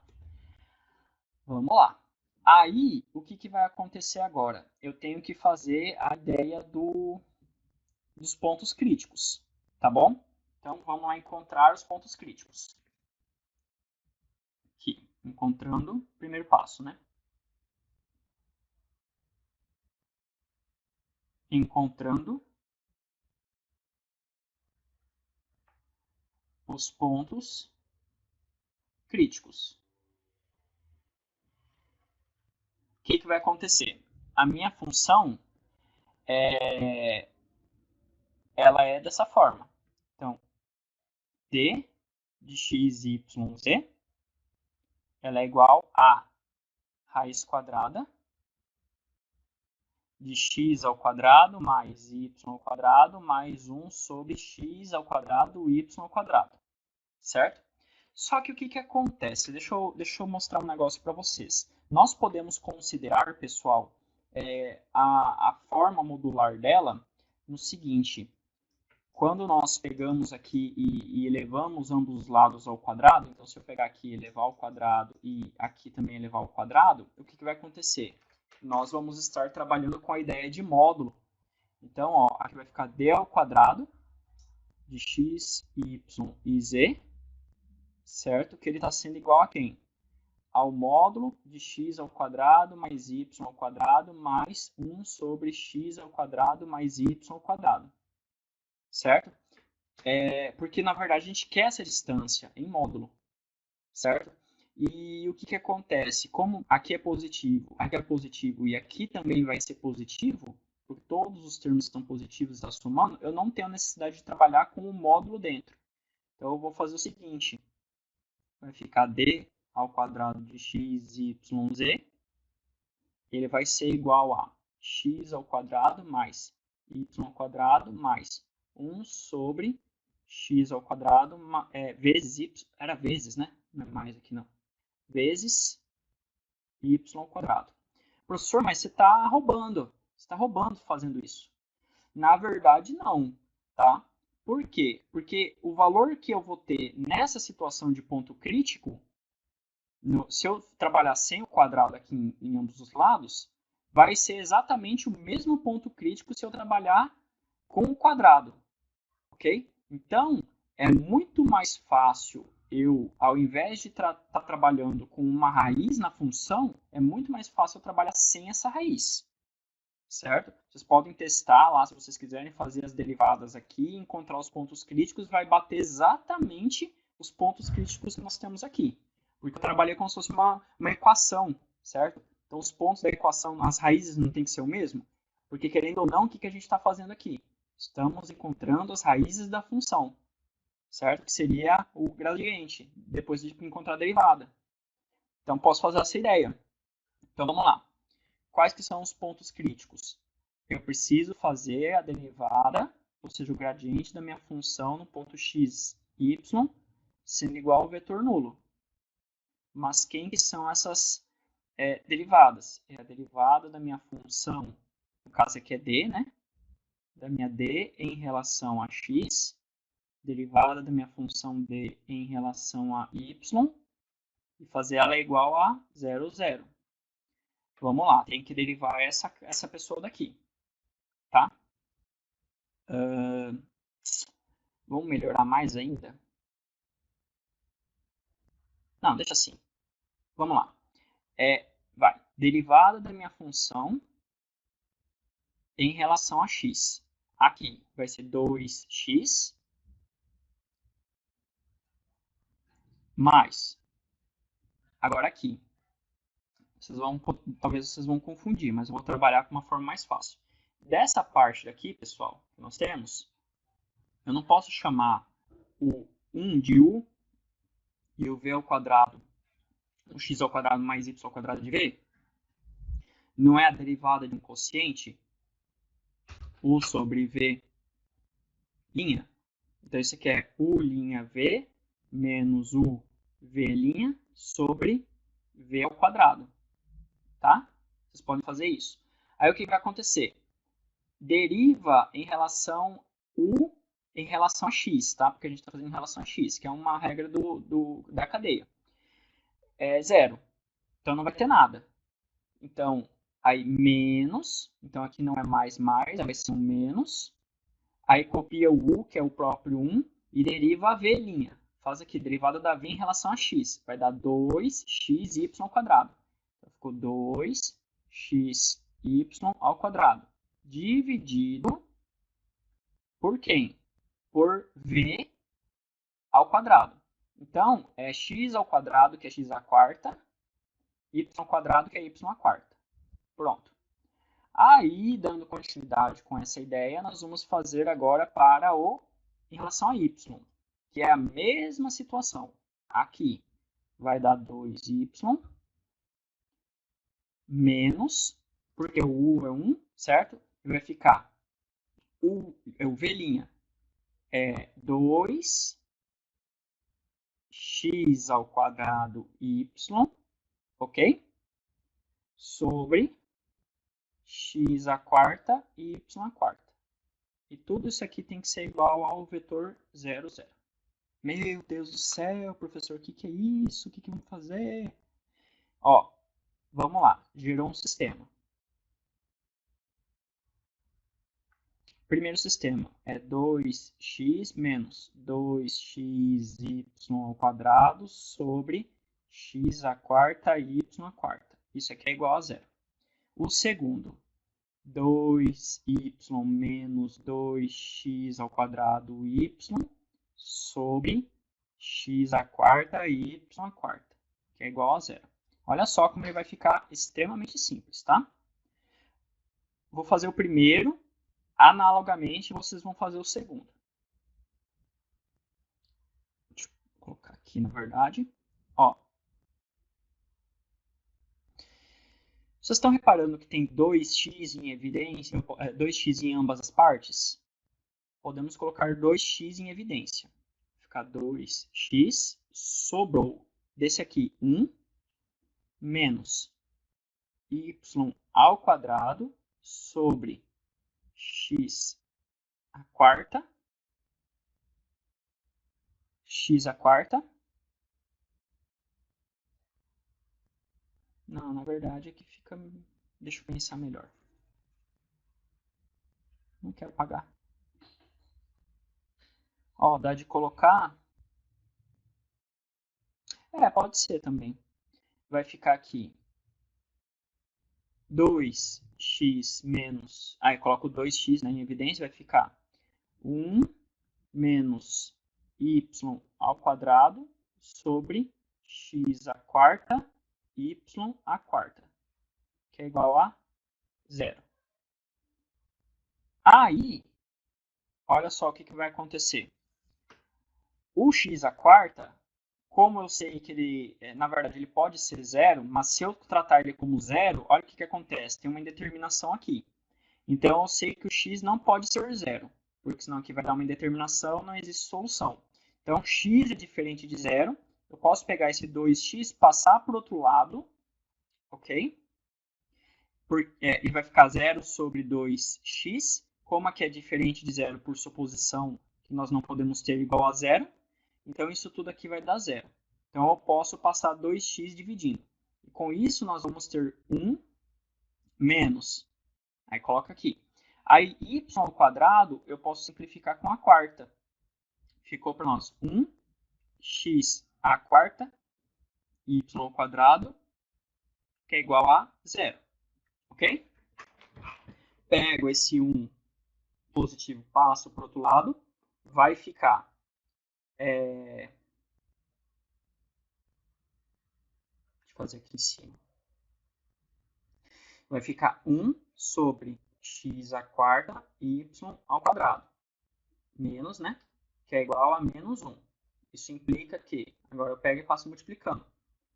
Vamos lá. Aí, o que vai acontecer agora? Eu tenho que fazer a ideia dos pontos críticos. Tá bom? Então, vamos lá encontrar os pontos críticos. Aqui, encontrando o primeiro passo, né? Encontrando os pontos críticos. O que vai acontecer? A minha função ela é dessa forma. Então, d de x, y, z, ela é igual a raiz quadrada de x ao quadrado mais y ao quadrado mais 1 sobre x ao quadrado y ao quadrado. Certo? Só que o que acontece? Deixa eu mostrar um negócio para vocês. Nós podemos considerar, pessoal, a forma modular dela no seguinte. Quando nós pegamos aqui e elevamos ambos os lados ao quadrado, então se eu pegar aqui e elevar ao quadrado e aqui também elevar ao quadrado, o que vai acontecer? Nós vamos estar trabalhando com a ideia de módulo. Então, ó, aqui vai ficar d ao quadrado de x, y e z, certo? Que ele está sendo igual a quem? Ao módulo de x ao quadrado mais y ao quadrado mais 1 sobre x ao quadrado mais y ao quadrado. Certo? Porque, na verdade, a gente quer essa distância em módulo. Certo? E o que acontece? Como aqui é positivo e aqui também vai ser positivo, porque todos os termos estão positivos, está somando, eu não tenho necessidade de trabalhar com o módulo dentro. Então, eu vou fazer o seguinte. Vai ficar d ao quadrado de x, y, z. Ele vai ser igual a x ao quadrado mais y ao quadrado mais 1 sobre x ao quadrado vezes y. Era vezes, né? Não é mais aqui não. Vezes y ao quadrado. Professor, mas você está roubando. Você está roubando fazendo isso. Na verdade, não. Tá? Por quê? Porque o valor que eu vou ter nessa situação de ponto crítico, se eu trabalhar sem o quadrado aqui em ambos os lados, vai ser exatamente o mesmo ponto crítico se eu trabalhar com o quadrado. Ok? Então, é muito mais fácil eu, ao invés de estar trabalhando com uma raiz na função, é muito mais fácil eu trabalhar sem essa raiz. Certo? Vocês podem testar lá, se vocês quiserem fazer as derivadas aqui, encontrar os pontos críticos, vai bater exatamente os pontos críticos que nós temos aqui. Porque eu trabalhei como se fosse uma equação, certo? Então, os pontos da equação, as raízes não tem que ser o mesmo? Porque, querendo ou não, o que a gente está fazendo aqui? Estamos encontrando as raízes da função, certo? Que seria o gradiente, depois de encontrar a derivada. Então, posso fazer essa ideia. Então, vamos lá. Quais que são os pontos críticos? Eu preciso fazer a derivada, ou seja, o gradiente da minha função no ponto x, y, sendo igual ao vetor nulo. Mas quem que são essas derivadas? É a derivada da minha função, no caso aqui é d, né? Da minha d em relação a x, derivada da minha função d em relação a y, e fazer ela igual a 0, 0. Vamos lá, tem que derivar essa pessoa daqui, tá? Vamos melhorar mais ainda? Não, deixa assim. Vamos lá. Vai, derivada da minha função em relação a x. Aqui vai ser 2x mais. Agora aqui. Talvez vocês vão confundir, mas eu vou trabalhar com uma forma mais fácil. Dessa parte daqui, pessoal, que nós temos, eu não posso chamar o 1 de u e o v ao quadrado, o x ao quadrado mais y ao quadrado de v. Não é a derivada de um quociente, u sobre v linha. Então, isso aqui é u' v menos u v' sobre v ao quadrado. Tá? Vocês podem fazer isso. Aí o que vai acontecer? Deriva em relação u em relação a x, tá? Porque a gente está fazendo em relação a x, que é uma regra da cadeia. É zero. Então não vai ter nada. Então, aí menos. Então aqui não é mais, vai ser um menos. Aí copia o u, que é o próprio 1, e deriva a v'. Faz aqui, derivada da v em relação a x. Vai dar 2xy ao quadrado. Então, ficou 2xy ao quadrado. Dividido por quem? Por v ao quadrado. Então, é x ao quadrado, que é x à quarta, y ao quadrado, que é y à quarta. Pronto. Aí, dando continuidade com essa ideia, nós vamos fazer agora para o em relação a y, que é a mesma situação. Aqui vai dar 2y menos, porque o u é 1, certo? E vai ficar o v' é 2x ao quadrado y, ok? Sobre x à quarta e y à quarta. E tudo isso aqui tem que ser igual ao vetor 0, 0. Meu Deus do céu, professor, o que é isso? O que vamos fazer? Ó, vamos lá. Gerou um sistema. Primeiro sistema é 2x menos 2xy ao quadrado sobre x à quarta e y à quarta. Isso aqui é igual a zero. O segundo, 2y menos 2x ao quadrado y sobre x à quarta e y à quarta, que é igual a zero. Olha só como ele vai ficar extremamente simples, tá? Vou fazer o primeiro, analogamente vocês vão fazer o segundo. Deixa eu colocar aqui, na verdade. Ó. Vocês estão reparando que tem 2x em evidência, 2x em ambas as partes? Podemos colocar 2x em evidência. Vai ficar 2x, sobrou desse aqui 1, menos y ao quadrado sobre x à quarta, Não, na verdade aqui fica... Deixa eu pensar melhor. Não quero pagar. Ó, dá de colocar... pode ser também. Vai ficar aqui 2x menos... Aí coloco 2x, né, em evidência, vai ficar 1 menos y ao quadrado sobre x à quarta y à quarta, que é igual a zero. Aí, olha só o que vai acontecer. O x à quarta, como eu sei que ele, na verdade, ele pode ser zero, mas se eu tratar ele como zero, olha o que acontece. Tem uma indeterminação aqui. Então, eu sei que o x não pode ser zero, porque senão aqui vai dar uma indeterminação, não existe solução. Então, x é diferente de zero. Eu posso pegar esse 2x, passar para o outro lado, ok? E vai ficar 0 sobre 2x. Como aqui é diferente de zero por suposição que nós não podemos ter igual a zero, então isso tudo aqui vai dar zero. Então, eu posso passar 2x dividindo. E com isso, nós vamos ter 1 menos. Aí, coloca aqui. Aí, y ao quadrado, eu posso simplificar com a quarta. Ficou para nós 1x à quarta, y ao quadrado, que é igual a zero. Ok? Pego esse 1 positivo, passo para o outro lado, vai ficar fazer aqui em cima. Vai ficar 1 sobre x à quarta y ao quadrado. Menos, né? Que é igual a menos 1. Isso implica que, agora eu pego e passo multiplicando.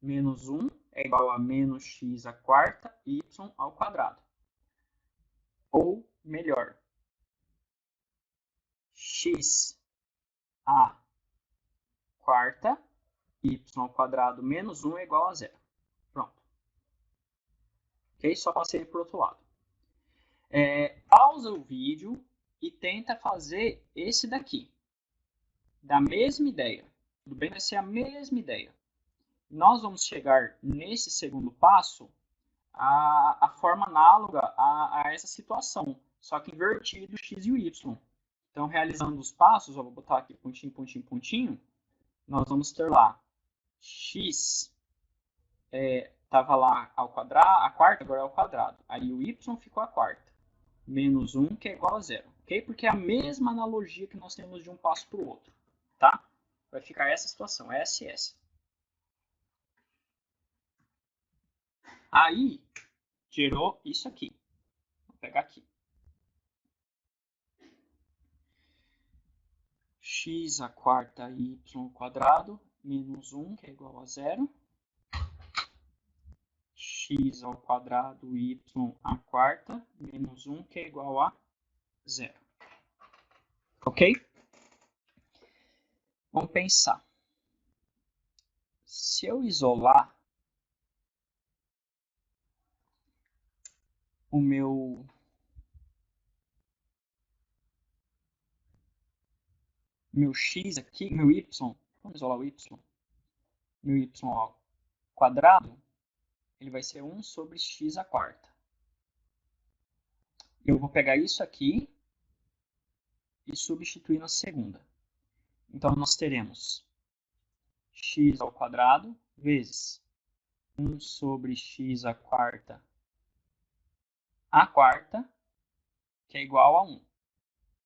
Menos 1 é igual a menos x à quarta y ao quadrado. Ou melhor, x à quarta y ao quadrado menos 1 é igual a zero. Pronto. Ok? Só passei para o outro lado. Pausa o vídeo e tenta fazer esse daqui. Da mesma ideia. Tudo bem? Vai ser a mesma ideia. Nós vamos chegar nesse segundo passo a forma análoga a essa situação, só que invertido o x e o y. Então, realizando os passos, eu vou botar aqui pontinho, pontinho, pontinho, nós vamos ter lá x estava lá ao quadrado, a quarta agora é ao quadrado. Aí o y ficou a quarta. Menos 1, que é igual a zero. Ok? Porque é a mesma analogia que nós temos de um passo para o outro. Tá? Vai ficar essa situação, essa e essa. Aí, gerou isso aqui. Vou pegar aqui. X à quarta y ao quadrado, menos 1, que é igual a zero. X ao quadrado y à quarta, menos 1, que é igual a zero. Ok? Vamos pensar. Se eu isolar o meu x aqui, meu y, vamos isolar o y, meu y ao quadrado, ele vai ser 1 sobre x à quarta. Eu vou pegar isso aqui e substituir na segunda. Então, nós teremos x ao quadrado vezes 1 sobre x à quarta, que é igual a 1.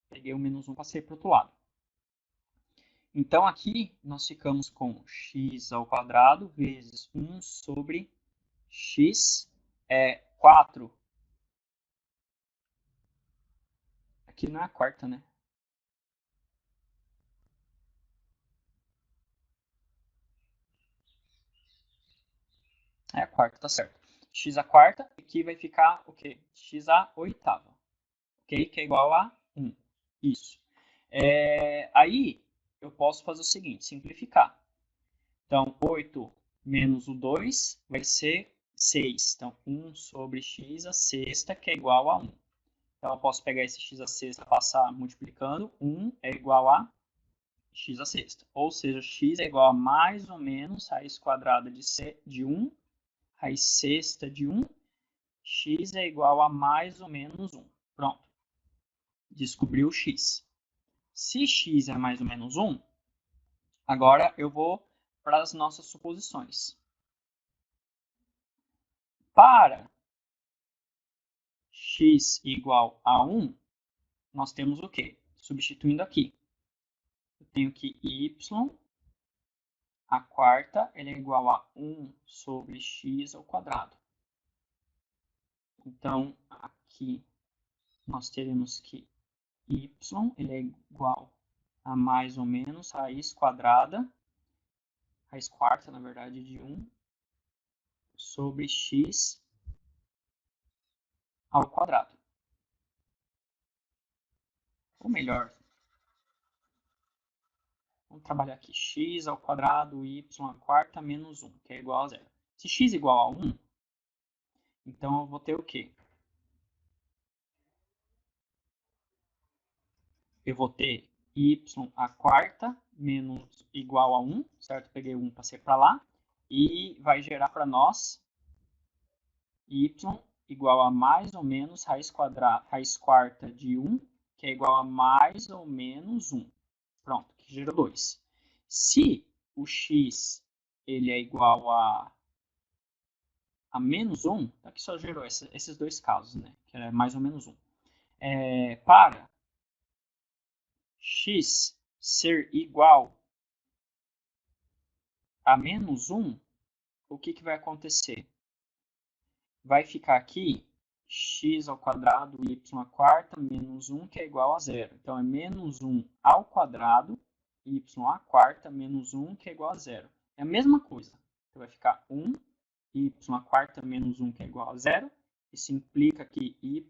Peguei o menos 1 e passei para o outro lado. Então, aqui nós ficamos com x ao quadrado vezes 1 sobre x é 4. Aqui não é a quarta, né? É a quarta, tá certo. X à quarta, aqui vai ficar o quê? X à oitava. Ok? Que é igual a 1. Isso. Aí, eu posso fazer o seguinte, simplificar. Então, 8 menos o 2 vai ser 6. Então, 1 sobre x à sexta, que é igual a 1. Então, eu posso pegar esse x à sexta e passar multiplicando. 1 é igual a x à sexta. Ou seja, x é igual a mais ou menos raiz quadrada de 1, raiz sexta de 1. X é igual a mais ou menos 1. Pronto. Descobriu o x. Se x é mais ou menos 1, agora eu vou para as nossas suposições. Para x igual a 1, nós temos o quê? Substituindo aqui. Eu tenho que y, a quarta, ele é igual a 1 sobre x ao quadrado. Então, aqui nós teremos que y ele é igual a mais ou menos raiz quadrada, raiz quarta, na verdade, de 1 sobre x ao quadrado. Ou melhor, vamos trabalhar aqui, x ao quadrado, y à quarta, menos 1, que é igual a zero. Se x é igual a 1, então eu vou ter o quê? Eu vou ter y à quarta menos igual a 1, certo? Peguei 1, passei para lá. E vai gerar para nós y igual a mais ou menos raiz quarta de 1, que é igual a mais ou menos 1. Pronto, que gerou 2. Se o x ele é igual a menos 1, aqui só gerou esses dois casos, né? Que é mais ou menos 1. Para x ser igual a menos 1, o que vai acontecer? Vai ficar aqui x ao quadrado y à quarta menos 1, que é igual a zero. Então, é menos 1 ao quadrado y à quarta menos 1, que é igual a zero. É a mesma coisa. Então, vai ficar 1 y à quarta menos 1, que é igual a zero. Isso implica que y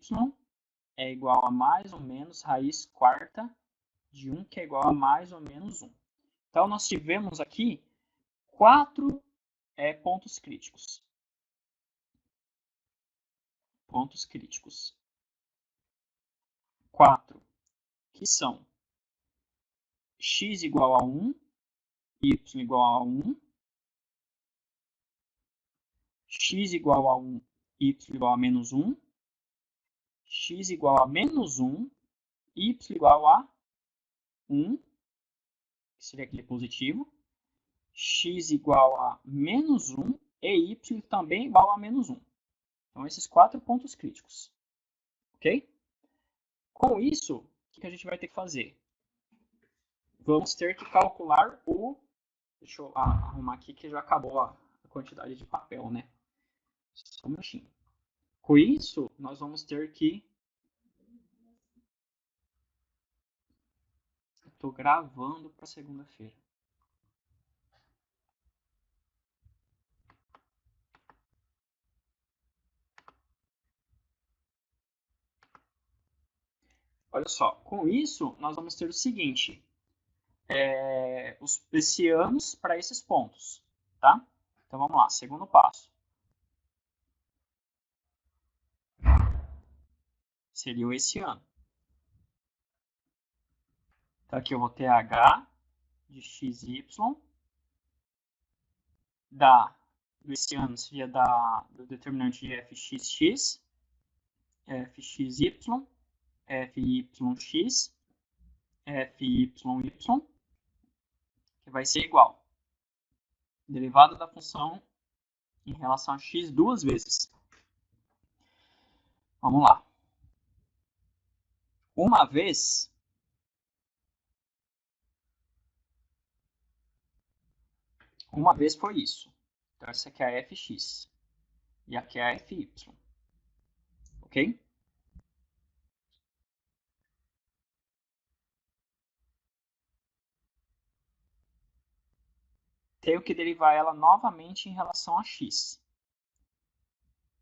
é igual a mais ou menos raiz quarta de 1, que é igual a mais ou menos 1. Então, nós tivemos aqui 4 pontos críticos. Pontos críticos. 4, que são x igual a 1, y igual a 1, x igual a 1, y igual a menos 1, x igual a menos 1, y igual a 1, que seria aquele positivo, x igual a menos 1 e y também igual a menos 1. Então, esses 4 pontos críticos. Ok? Com isso, o que a gente vai ter que fazer? Vamos ter que calcular o... Deixa eu arrumar aqui que já acabou a quantidade de papel, né? Só um minutinho. Com isso, nós vamos ter que... Estou gravando para segunda-feira. Olha só, com isso, nós vamos ter o seguinte. Os hessianos para esses pontos, tá? Então, vamos lá, segundo passo. Seria o hessiano. Então, aqui eu vou ter h de xy, do hessiano seria do determinante de fxx, fxy, fyx, fyy, que vai ser igual derivada da função em relação a x duas vezes. Vamos lá. Uma vez foi isso. Então, essa aqui é a fx e aqui é a fy. Ok? Tenho que derivar ela novamente em relação a x.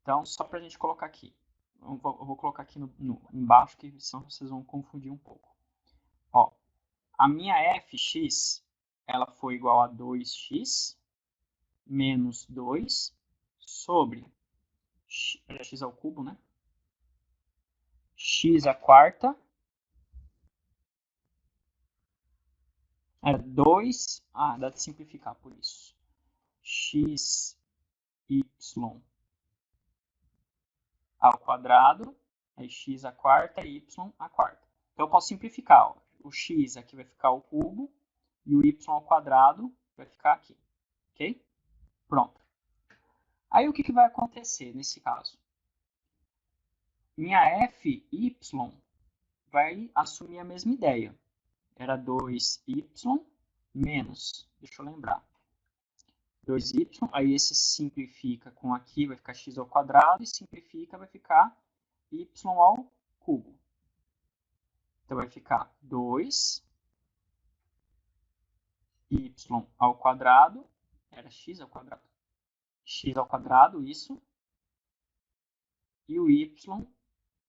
Então, só para a gente colocar aqui. Eu vou colocar aqui embaixo, que senão vocês vão confundir um pouco. Ó, a minha fx ela foi igual a 2x menos 2 sobre x ao cubo, né? X à quarta. Era 2. Dá de simplificar por isso. X, y ao quadrado. É x à quarta e y à quarta. Então, eu posso simplificar. Ó. O x aqui vai ficar ao cubo. E o y ao quadrado vai ficar aqui. Ok? Pronto. Aí, o que vai acontecer nesse caso? Minha fy vai assumir a mesma ideia. Era 2y menos, deixa eu lembrar, 2y, aí esse simplifica com aqui, vai ficar x ao quadrado, e simplifica, vai ficar y ao cubo. Então, vai ficar 2y ao quadrado, era x ao quadrado, isso, e o y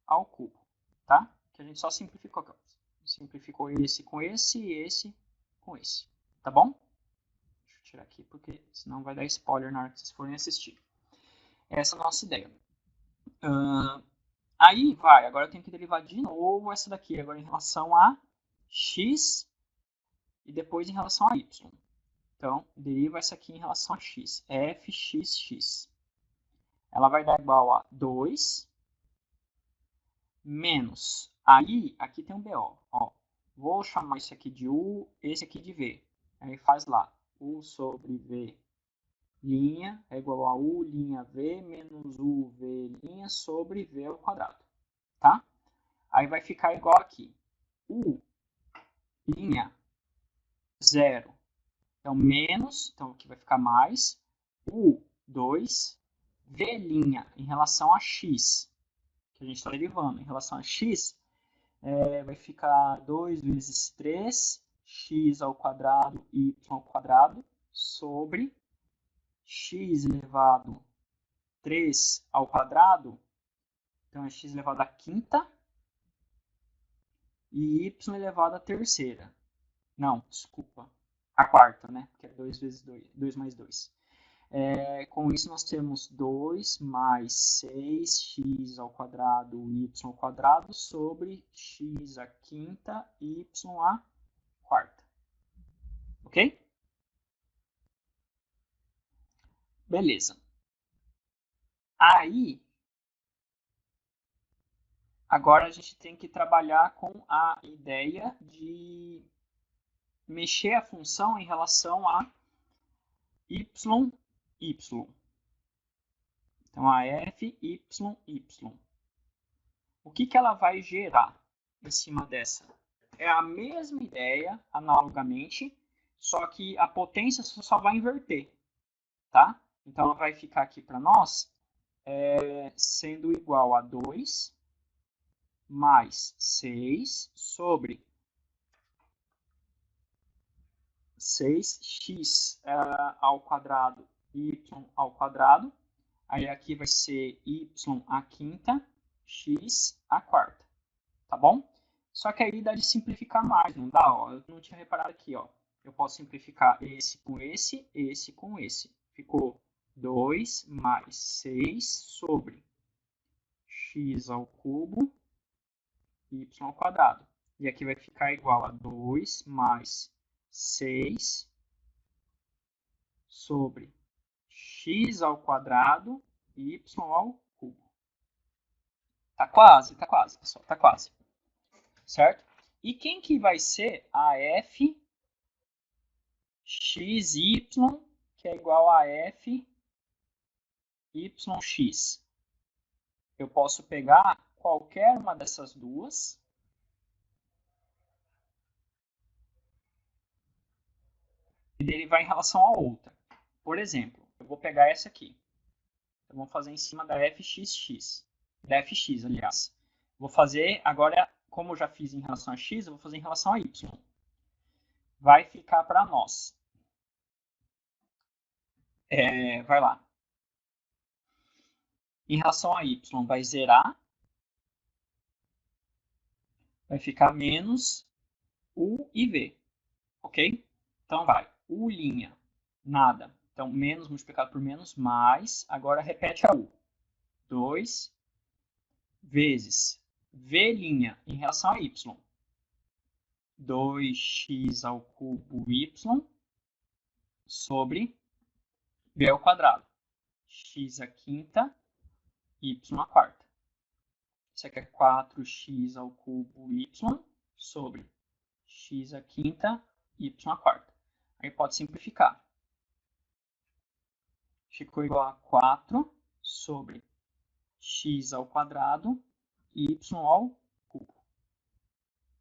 ao cubo, tá? Que a gente só simplificou aqui. Simplificou esse com esse e esse com esse, tá bom? Deixa eu tirar aqui, porque senão vai dar spoiler na hora que vocês forem assistir. Essa é a nossa ideia. Aí vai, agora eu tenho que derivar de novo essa daqui, agora em relação a x e depois em relação a y. Então, deriva essa aqui em relação a x, fxx. Ela vai dar igual a 2 menos, aí, aqui tem um BO, ó. Vou chamar isso aqui de U, esse aqui de V. Aí faz lá, U sobre V linha é igual a U linha V menos U V linha sobre V ao quadrado, tá? Aí vai ficar igual aqui, U linha 0, então menos, então aqui vai ficar mais, U 2, V' em relação a x, que a gente está derivando. Em relação a x, vai ficar 2 vezes 3, x ao quadrado, y ao quadrado, sobre x elevado a 3 ao quadrado, então é x elevado à quinta, e y elevado à terceira. Não, desculpa, a quarta, né? Porque é 2 vezes 2, 2 mais 2. Com isso, nós temos 2 mais 6x ao quadrado, y ao quadrado, sobre x à quinta, y à quarta. Ok? Beleza. Aí, agora a gente tem que trabalhar com a ideia de mexer a função em relação a y, y. Então, a f, y, y. O que ela vai gerar em cima dessa? É a mesma ideia, analogamente, só que a potência só vai inverter, tá? Então, ela vai ficar aqui para nós sendo igual a 2 mais 6 sobre 6x ao quadrado, y ao quadrado. Aí aqui vai ser y à quinta, x à quarta. Tá bom? Só que aí dá de simplificar mais, não dá? Ó, eu não tinha reparado aqui, ó. Eu posso simplificar esse com esse com esse. Ficou 2 mais 6 sobre x ao cubo, y ao quadrado. E aqui vai ficar igual a 2 mais 6 sobre x ao quadrado, y ao cubo. Tá quase, pessoal, tá quase. Certo? E quem que vai ser a f xy, que é igual a f yx? Eu posso pegar qualquer uma dessas duas e derivar em relação à outra. Por exemplo, eu vou pegar essa aqui. Então, vamos fazer em cima da fxx. Da fx, aliás. Vou fazer agora, como eu já fiz em relação a x, eu vou fazer em relação a y. Vai ficar para nós. Vai lá. Em relação a y, vai zerar. Vai ficar menos u e v. Ok? Então, vai. U', nada. Então, menos multiplicado por menos, mais. Agora, repete a u. 2 vezes v' em relação a y. 2x ao cubo y sobre b ao quadrado. X à quinta, y à quarta. Isso aqui é 4x ao cubo y sobre x à quinta, y à quarta. Aí pode simplificar. Ficou igual a 4 sobre x ao quadrado e y ao cubo.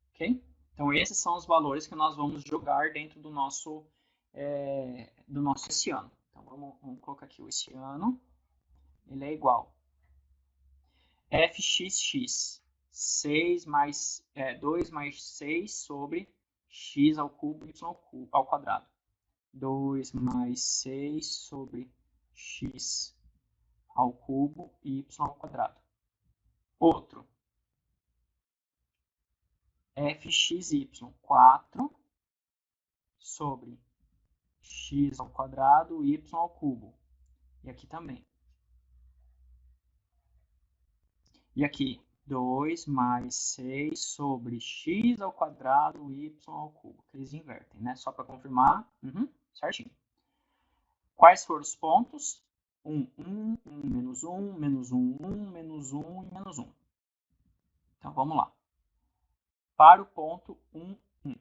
Ok? Então, esses são os valores que nós vamos jogar dentro do nosso esse ano. Então, vamos colocar aqui o esse ano. Ele é igual a fxx, 2 mais 6 sobre x ao cubo, y ao quadrado. 2 mais 6 sobre x ao cubo e y ao quadrado. Outro. Fxy, 4 sobre x ao quadrado e y ao cubo. E aqui também. E aqui, 2 mais 6 sobre x ao quadrado e y ao cubo. Eles invertem, né? Só para confirmar. Certinho. Quais foram os pontos? 1, 1, 1, menos 1, menos 1, 1, menos 1 e menos 1. Então, vamos lá. Para o ponto 1, 1.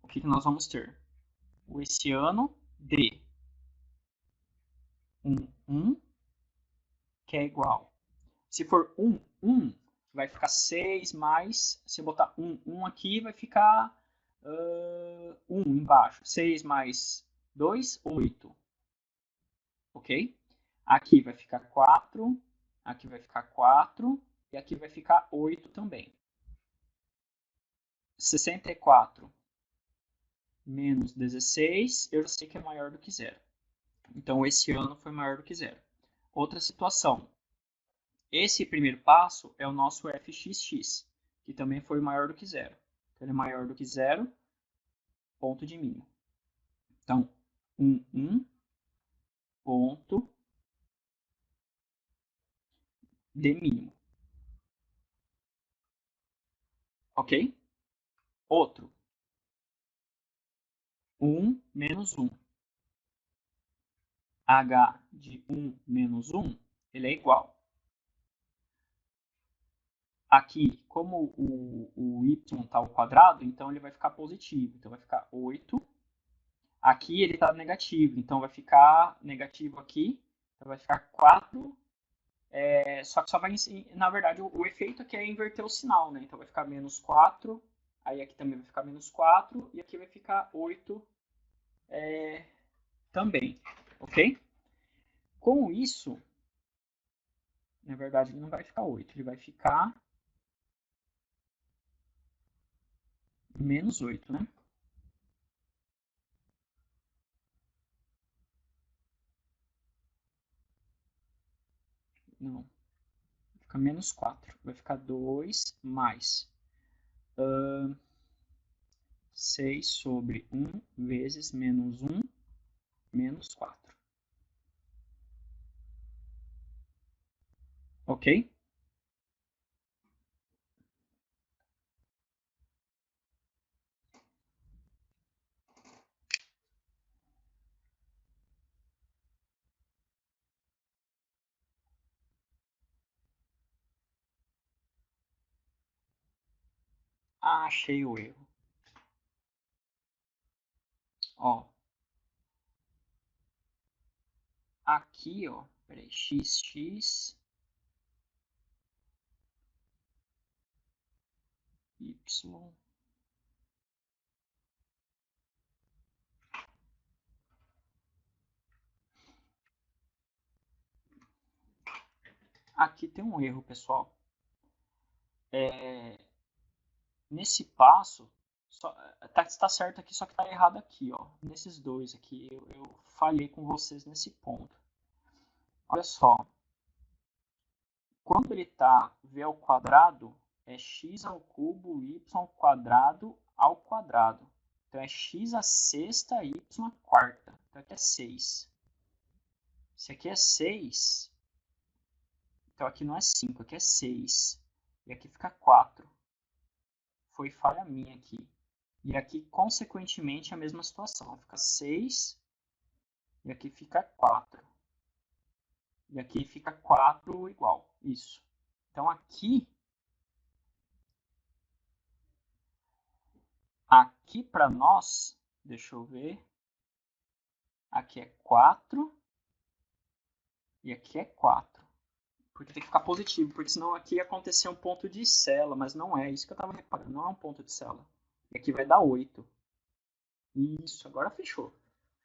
O que nós vamos ter? O esse ano de 1, 1, que é igual. Se for 1, 1, vai ficar 6 mais, se eu botar 1, 1 aqui, vai ficar 1 embaixo. 6 mais 2, 8. ok? Aqui vai ficar 4, aqui vai ficar 4 e aqui vai ficar 8 também. 64 menos 16, eu já sei que é maior do que zero. Então, esse ano foi maior do que zero. Outra situação. Esse primeiro passo é o nosso fxx, que também foi maior do que zero. Então, ele é maior do que zero, ponto de mínimo. Então, 1, ponto de mínimo. Ok? Outro. 1 menos 1. H de 1 menos 1, ele é igual. Aqui, como o y está ao quadrado, então ele vai ficar positivo. Então, vai ficar 8. Aqui ele está negativo, então vai ficar negativo aqui. Então, vai ficar 4. Só que só vai, na verdade, o efeito aqui é inverter o sinal, né? Então, vai ficar menos 4. Aí aqui também vai ficar menos 4. E aqui vai ficar 8 também, ok? Com isso, na verdade, ele não vai ficar 8. Ele vai ficar menos 8, né? Não. Fica menos 4. Vai ficar 2 mais 6 sobre 1 vezes menos 1 menos 4. Ok? Achei o erro. Ó. Aqui, ó. Peraí. X, Y. Aqui tem um erro, pessoal. Nesse passo, tá certo aqui, só que tá errado aqui, ó. Nesses dois aqui, eu falhei com vocês nesse ponto. Olha só. Quando ele tá v ao quadrado, é x ao cubo, y ao quadrado ao quadrado. Então, é x a sexta, y a quarta. Então, aqui é 6. Se aqui é 6, então aqui não é 5, aqui é 6. E aqui fica 4. Foi falha minha aqui. E aqui, consequentemente, a mesma situação. Fica 6 e aqui fica 4. E aqui fica 4 igual. Isso. Então, aqui para nós, deixa eu ver, aqui é 4 e aqui é 4. Porque tem que ficar positivo, porque senão aqui ia acontecer um ponto de célula, mas não é isso que eu estava reparando, não é um ponto de célula. E aqui vai dar 8. Isso, agora fechou.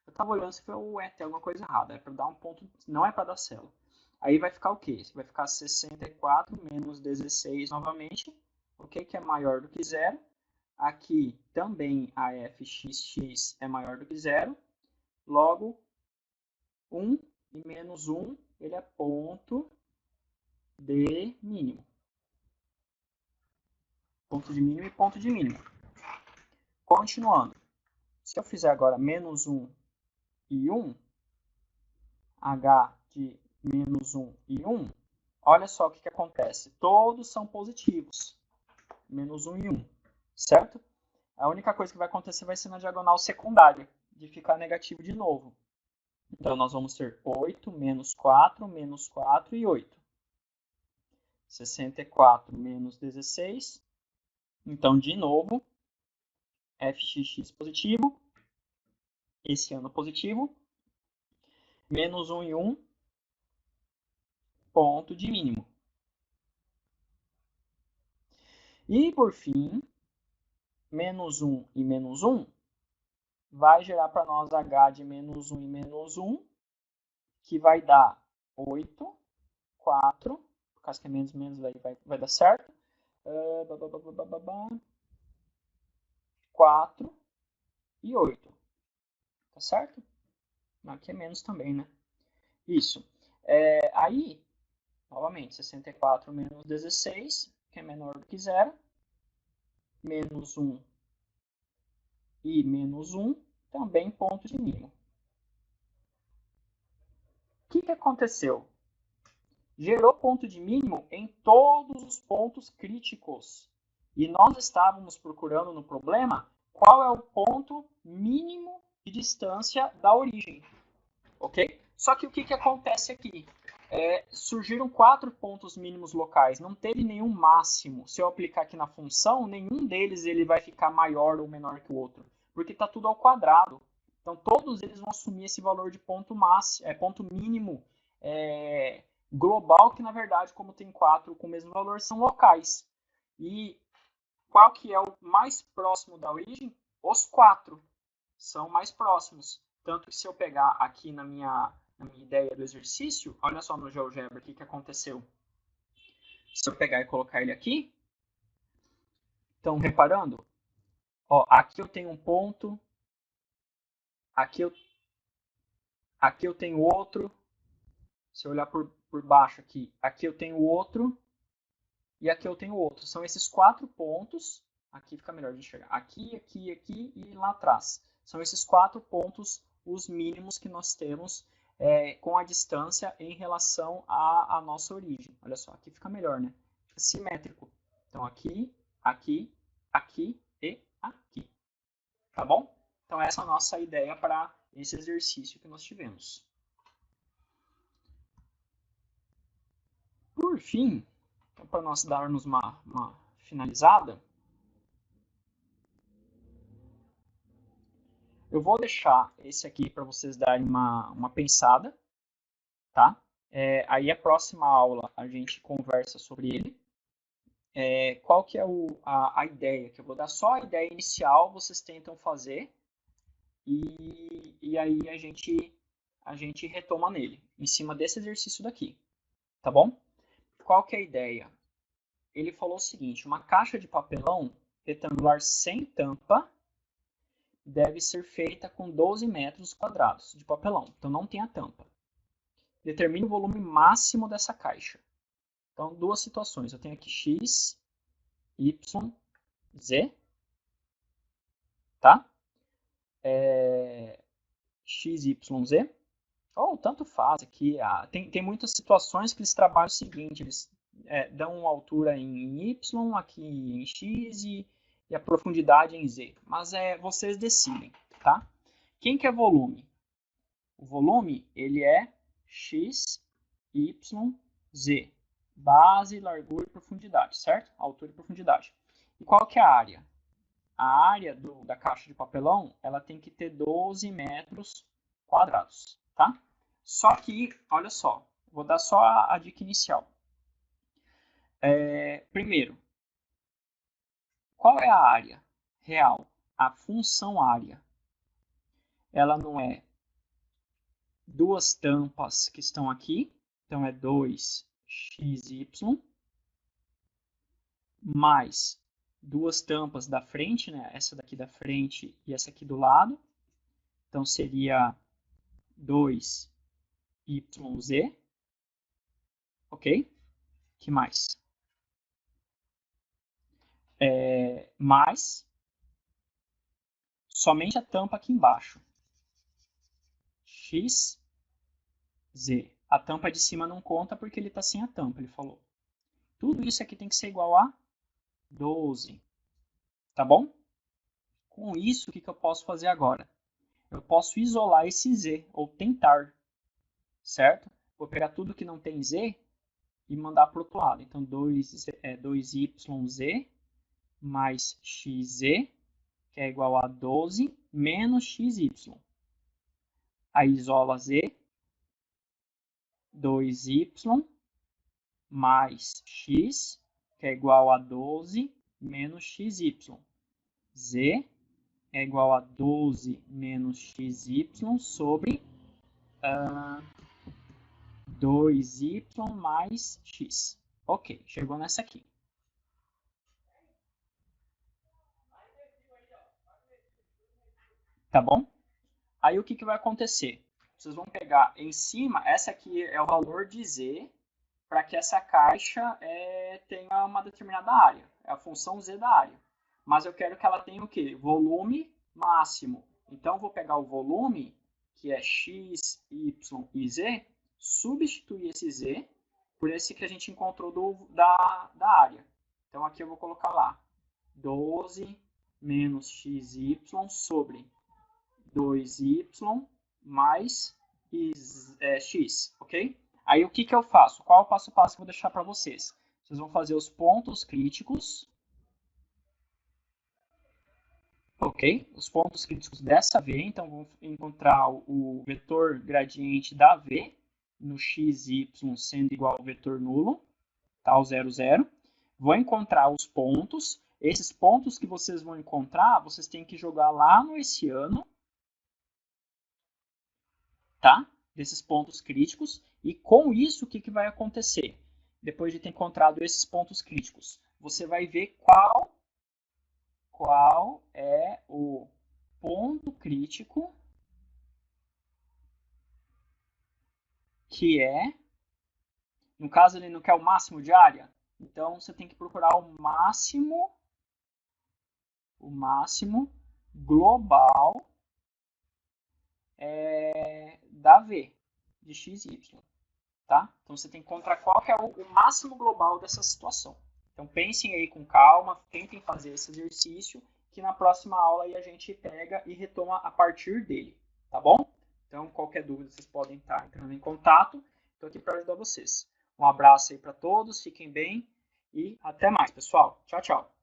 Eu estava olhando se foi tem alguma coisa errada, é para dar um ponto, não é para dar célula. Aí vai ficar o quê? Vai ficar 64 menos 16 novamente, ok? Que é maior do que zero. Aqui também a fxx é maior do que zero. Logo, 1 e menos 1, ele é ponto de mínimo. Ponto de mínimo e ponto de mínimo. Continuando. Se eu fizer agora menos 1 e 1, h de menos 1 e 1, olha só o que acontece. Todos são positivos. Menos 1 e 1, certo? A única coisa que vai acontecer vai ser na diagonal secundária, de ficar negativo de novo. Então, nós vamos ter 8 menos 4 e 8. 64 menos 16. Então, de novo, fxx positivo. Esse ano positivo. Menos 1 e 1. Ponto de mínimo. E, por fim, menos 1 e menos 1 vai gerar para nós h de menos 1 e menos 1, que vai dar 8, 4, por causa que é menos, vai dar certo. 4 e 8. Tá certo? Aqui é menos também, né? Isso. Aí, novamente, 64 menos 16, que é menor do que 0, menos 1 e menos 1, também ponto de mínimo. O que aconteceu? Gerou ponto de mínimo em todos os pontos críticos. E nós estávamos procurando no problema qual é o ponto mínimo de distância da origem. Ok? Só que o que acontece aqui? Surgiram 4 pontos mínimos locais, não teve nenhum máximo. Se eu aplicar aqui na função, nenhum deles ele vai ficar maior ou menor que o outro, porque está tudo ao quadrado. Então todos eles vão assumir esse valor de ponto mínimo global, que na verdade, como tem 4 com o mesmo valor, são locais. E qual que é o mais próximo da origem? Os 4 são mais próximos. Tanto que se eu pegar aqui na minha ideia do exercício, olha só no GeoGebra o que aconteceu. Se eu pegar e colocar ele aqui, estão reparando? Ó, aqui eu tenho um ponto, aqui eu tenho outro. Se eu olhar por baixo aqui eu tenho outro, e aqui eu tenho outro. São esses 4 pontos, aqui fica melhor de enxergar, aqui e lá atrás. São esses 4 pontos os mínimos que nós temos com a distância em relação à nossa origem. Olha só, aqui fica melhor, né? Fica simétrico. Então, aqui, aqui, aqui e aqui. Tá bom? Então, essa é a nossa ideia para esse exercício que nós tivemos. Por fim, então, para nós darmos uma finalizada, eu vou deixar esse aqui para vocês darem uma pensada, tá? Aí a próxima aula a gente conversa sobre ele. Qual que é a ideia? Que eu vou dar só a ideia inicial, vocês tentam fazer e aí a gente retoma nele, em cima desse exercício daqui, tá bom? Qual que é a ideia? Ele falou o seguinte, uma caixa de papelão retangular sem tampa deve ser feita com 12 metros quadrados de papelão, então não tem a tampa. Determine o volume máximo dessa caixa. Então, duas situações. Eu tenho aqui x, y, z, tá? X, y, z. Ou tanto faz aqui. Tem muitas situações que eles trabalham o seguinte, eles dão uma altura em y, aqui em x e a profundidade em z. Mas vocês decidem, tá? Quem que é volume? O volume, ele é x, y, z. Base, largura e profundidade, certo? Altura e profundidade. E qual que é a área? A área da caixa de papelão, ela tem que ter 12 metros quadrados, tá? Só que, olha só, vou dar só a dica inicial. Primeiro, qual é a área real? A função área. Ela não é duas tampas que estão aqui, então é 2xy, mais duas tampas da frente, né? Essa daqui da frente e essa aqui do lado. Então seria 2yz, ok? Que mais? Mais somente a tampa aqui embaixo. X, Z. A tampa de cima não conta porque ele está sem a tampa, ele falou. Tudo isso aqui tem que ser igual a 12. Tá bom? Com isso, o que eu posso fazer agora? Eu posso isolar esse Z, ou tentar, certo? Vou pegar tudo que não tem Z e mandar para o outro lado. Então, 2yz mais xz, que é igual a 12, menos xy. Aí isola Z, 2y mais x, que é igual a 12, menos xy. Z é igual a 12 menos xy sobre 2y mais x. Ok, chegou nessa aqui. Tá bom? Aí o que vai acontecer? Vocês vão pegar em cima, essa aqui é o valor de z, para que essa caixa tenha uma determinada área. É a função z da área. Mas eu quero que ela tenha o quê? Volume máximo. Então, eu vou pegar o volume, que é x, y e z, substituir esse z por esse que a gente encontrou da área. Então, aqui eu vou colocar lá 12 menos xy sobre 2y mais x, ok? Aí o que eu faço? Qual é o passo a passo que eu vou deixar para vocês? Vocês vão fazer os pontos críticos, ok? Os pontos críticos dessa V, então vou encontrar o vetor gradiente da V no x, y sendo igual ao vetor nulo, tá? O 0, 0. Vou encontrar os pontos. Esses pontos que vocês vão encontrar, vocês têm que jogar lá no hessiano, tá? Desses pontos críticos. E com isso, o que vai acontecer? Depois de ter encontrado esses pontos críticos, você vai ver qual é o ponto crítico que é, no caso ele não quer o máximo de área, então você tem que procurar o máximo global da V, de x, y. Tá? Então você tem que encontrar qual que é o máximo global dessa situação. Então pensem aí com calma, tentem fazer esse exercício, que na próxima aula aí a gente pega e retoma a partir dele, tá bom? Então qualquer dúvida vocês podem estar entrando em contato, estou aqui para ajudar vocês. Um abraço aí para todos, fiquem bem e até mais, pessoal. Tchau, tchau.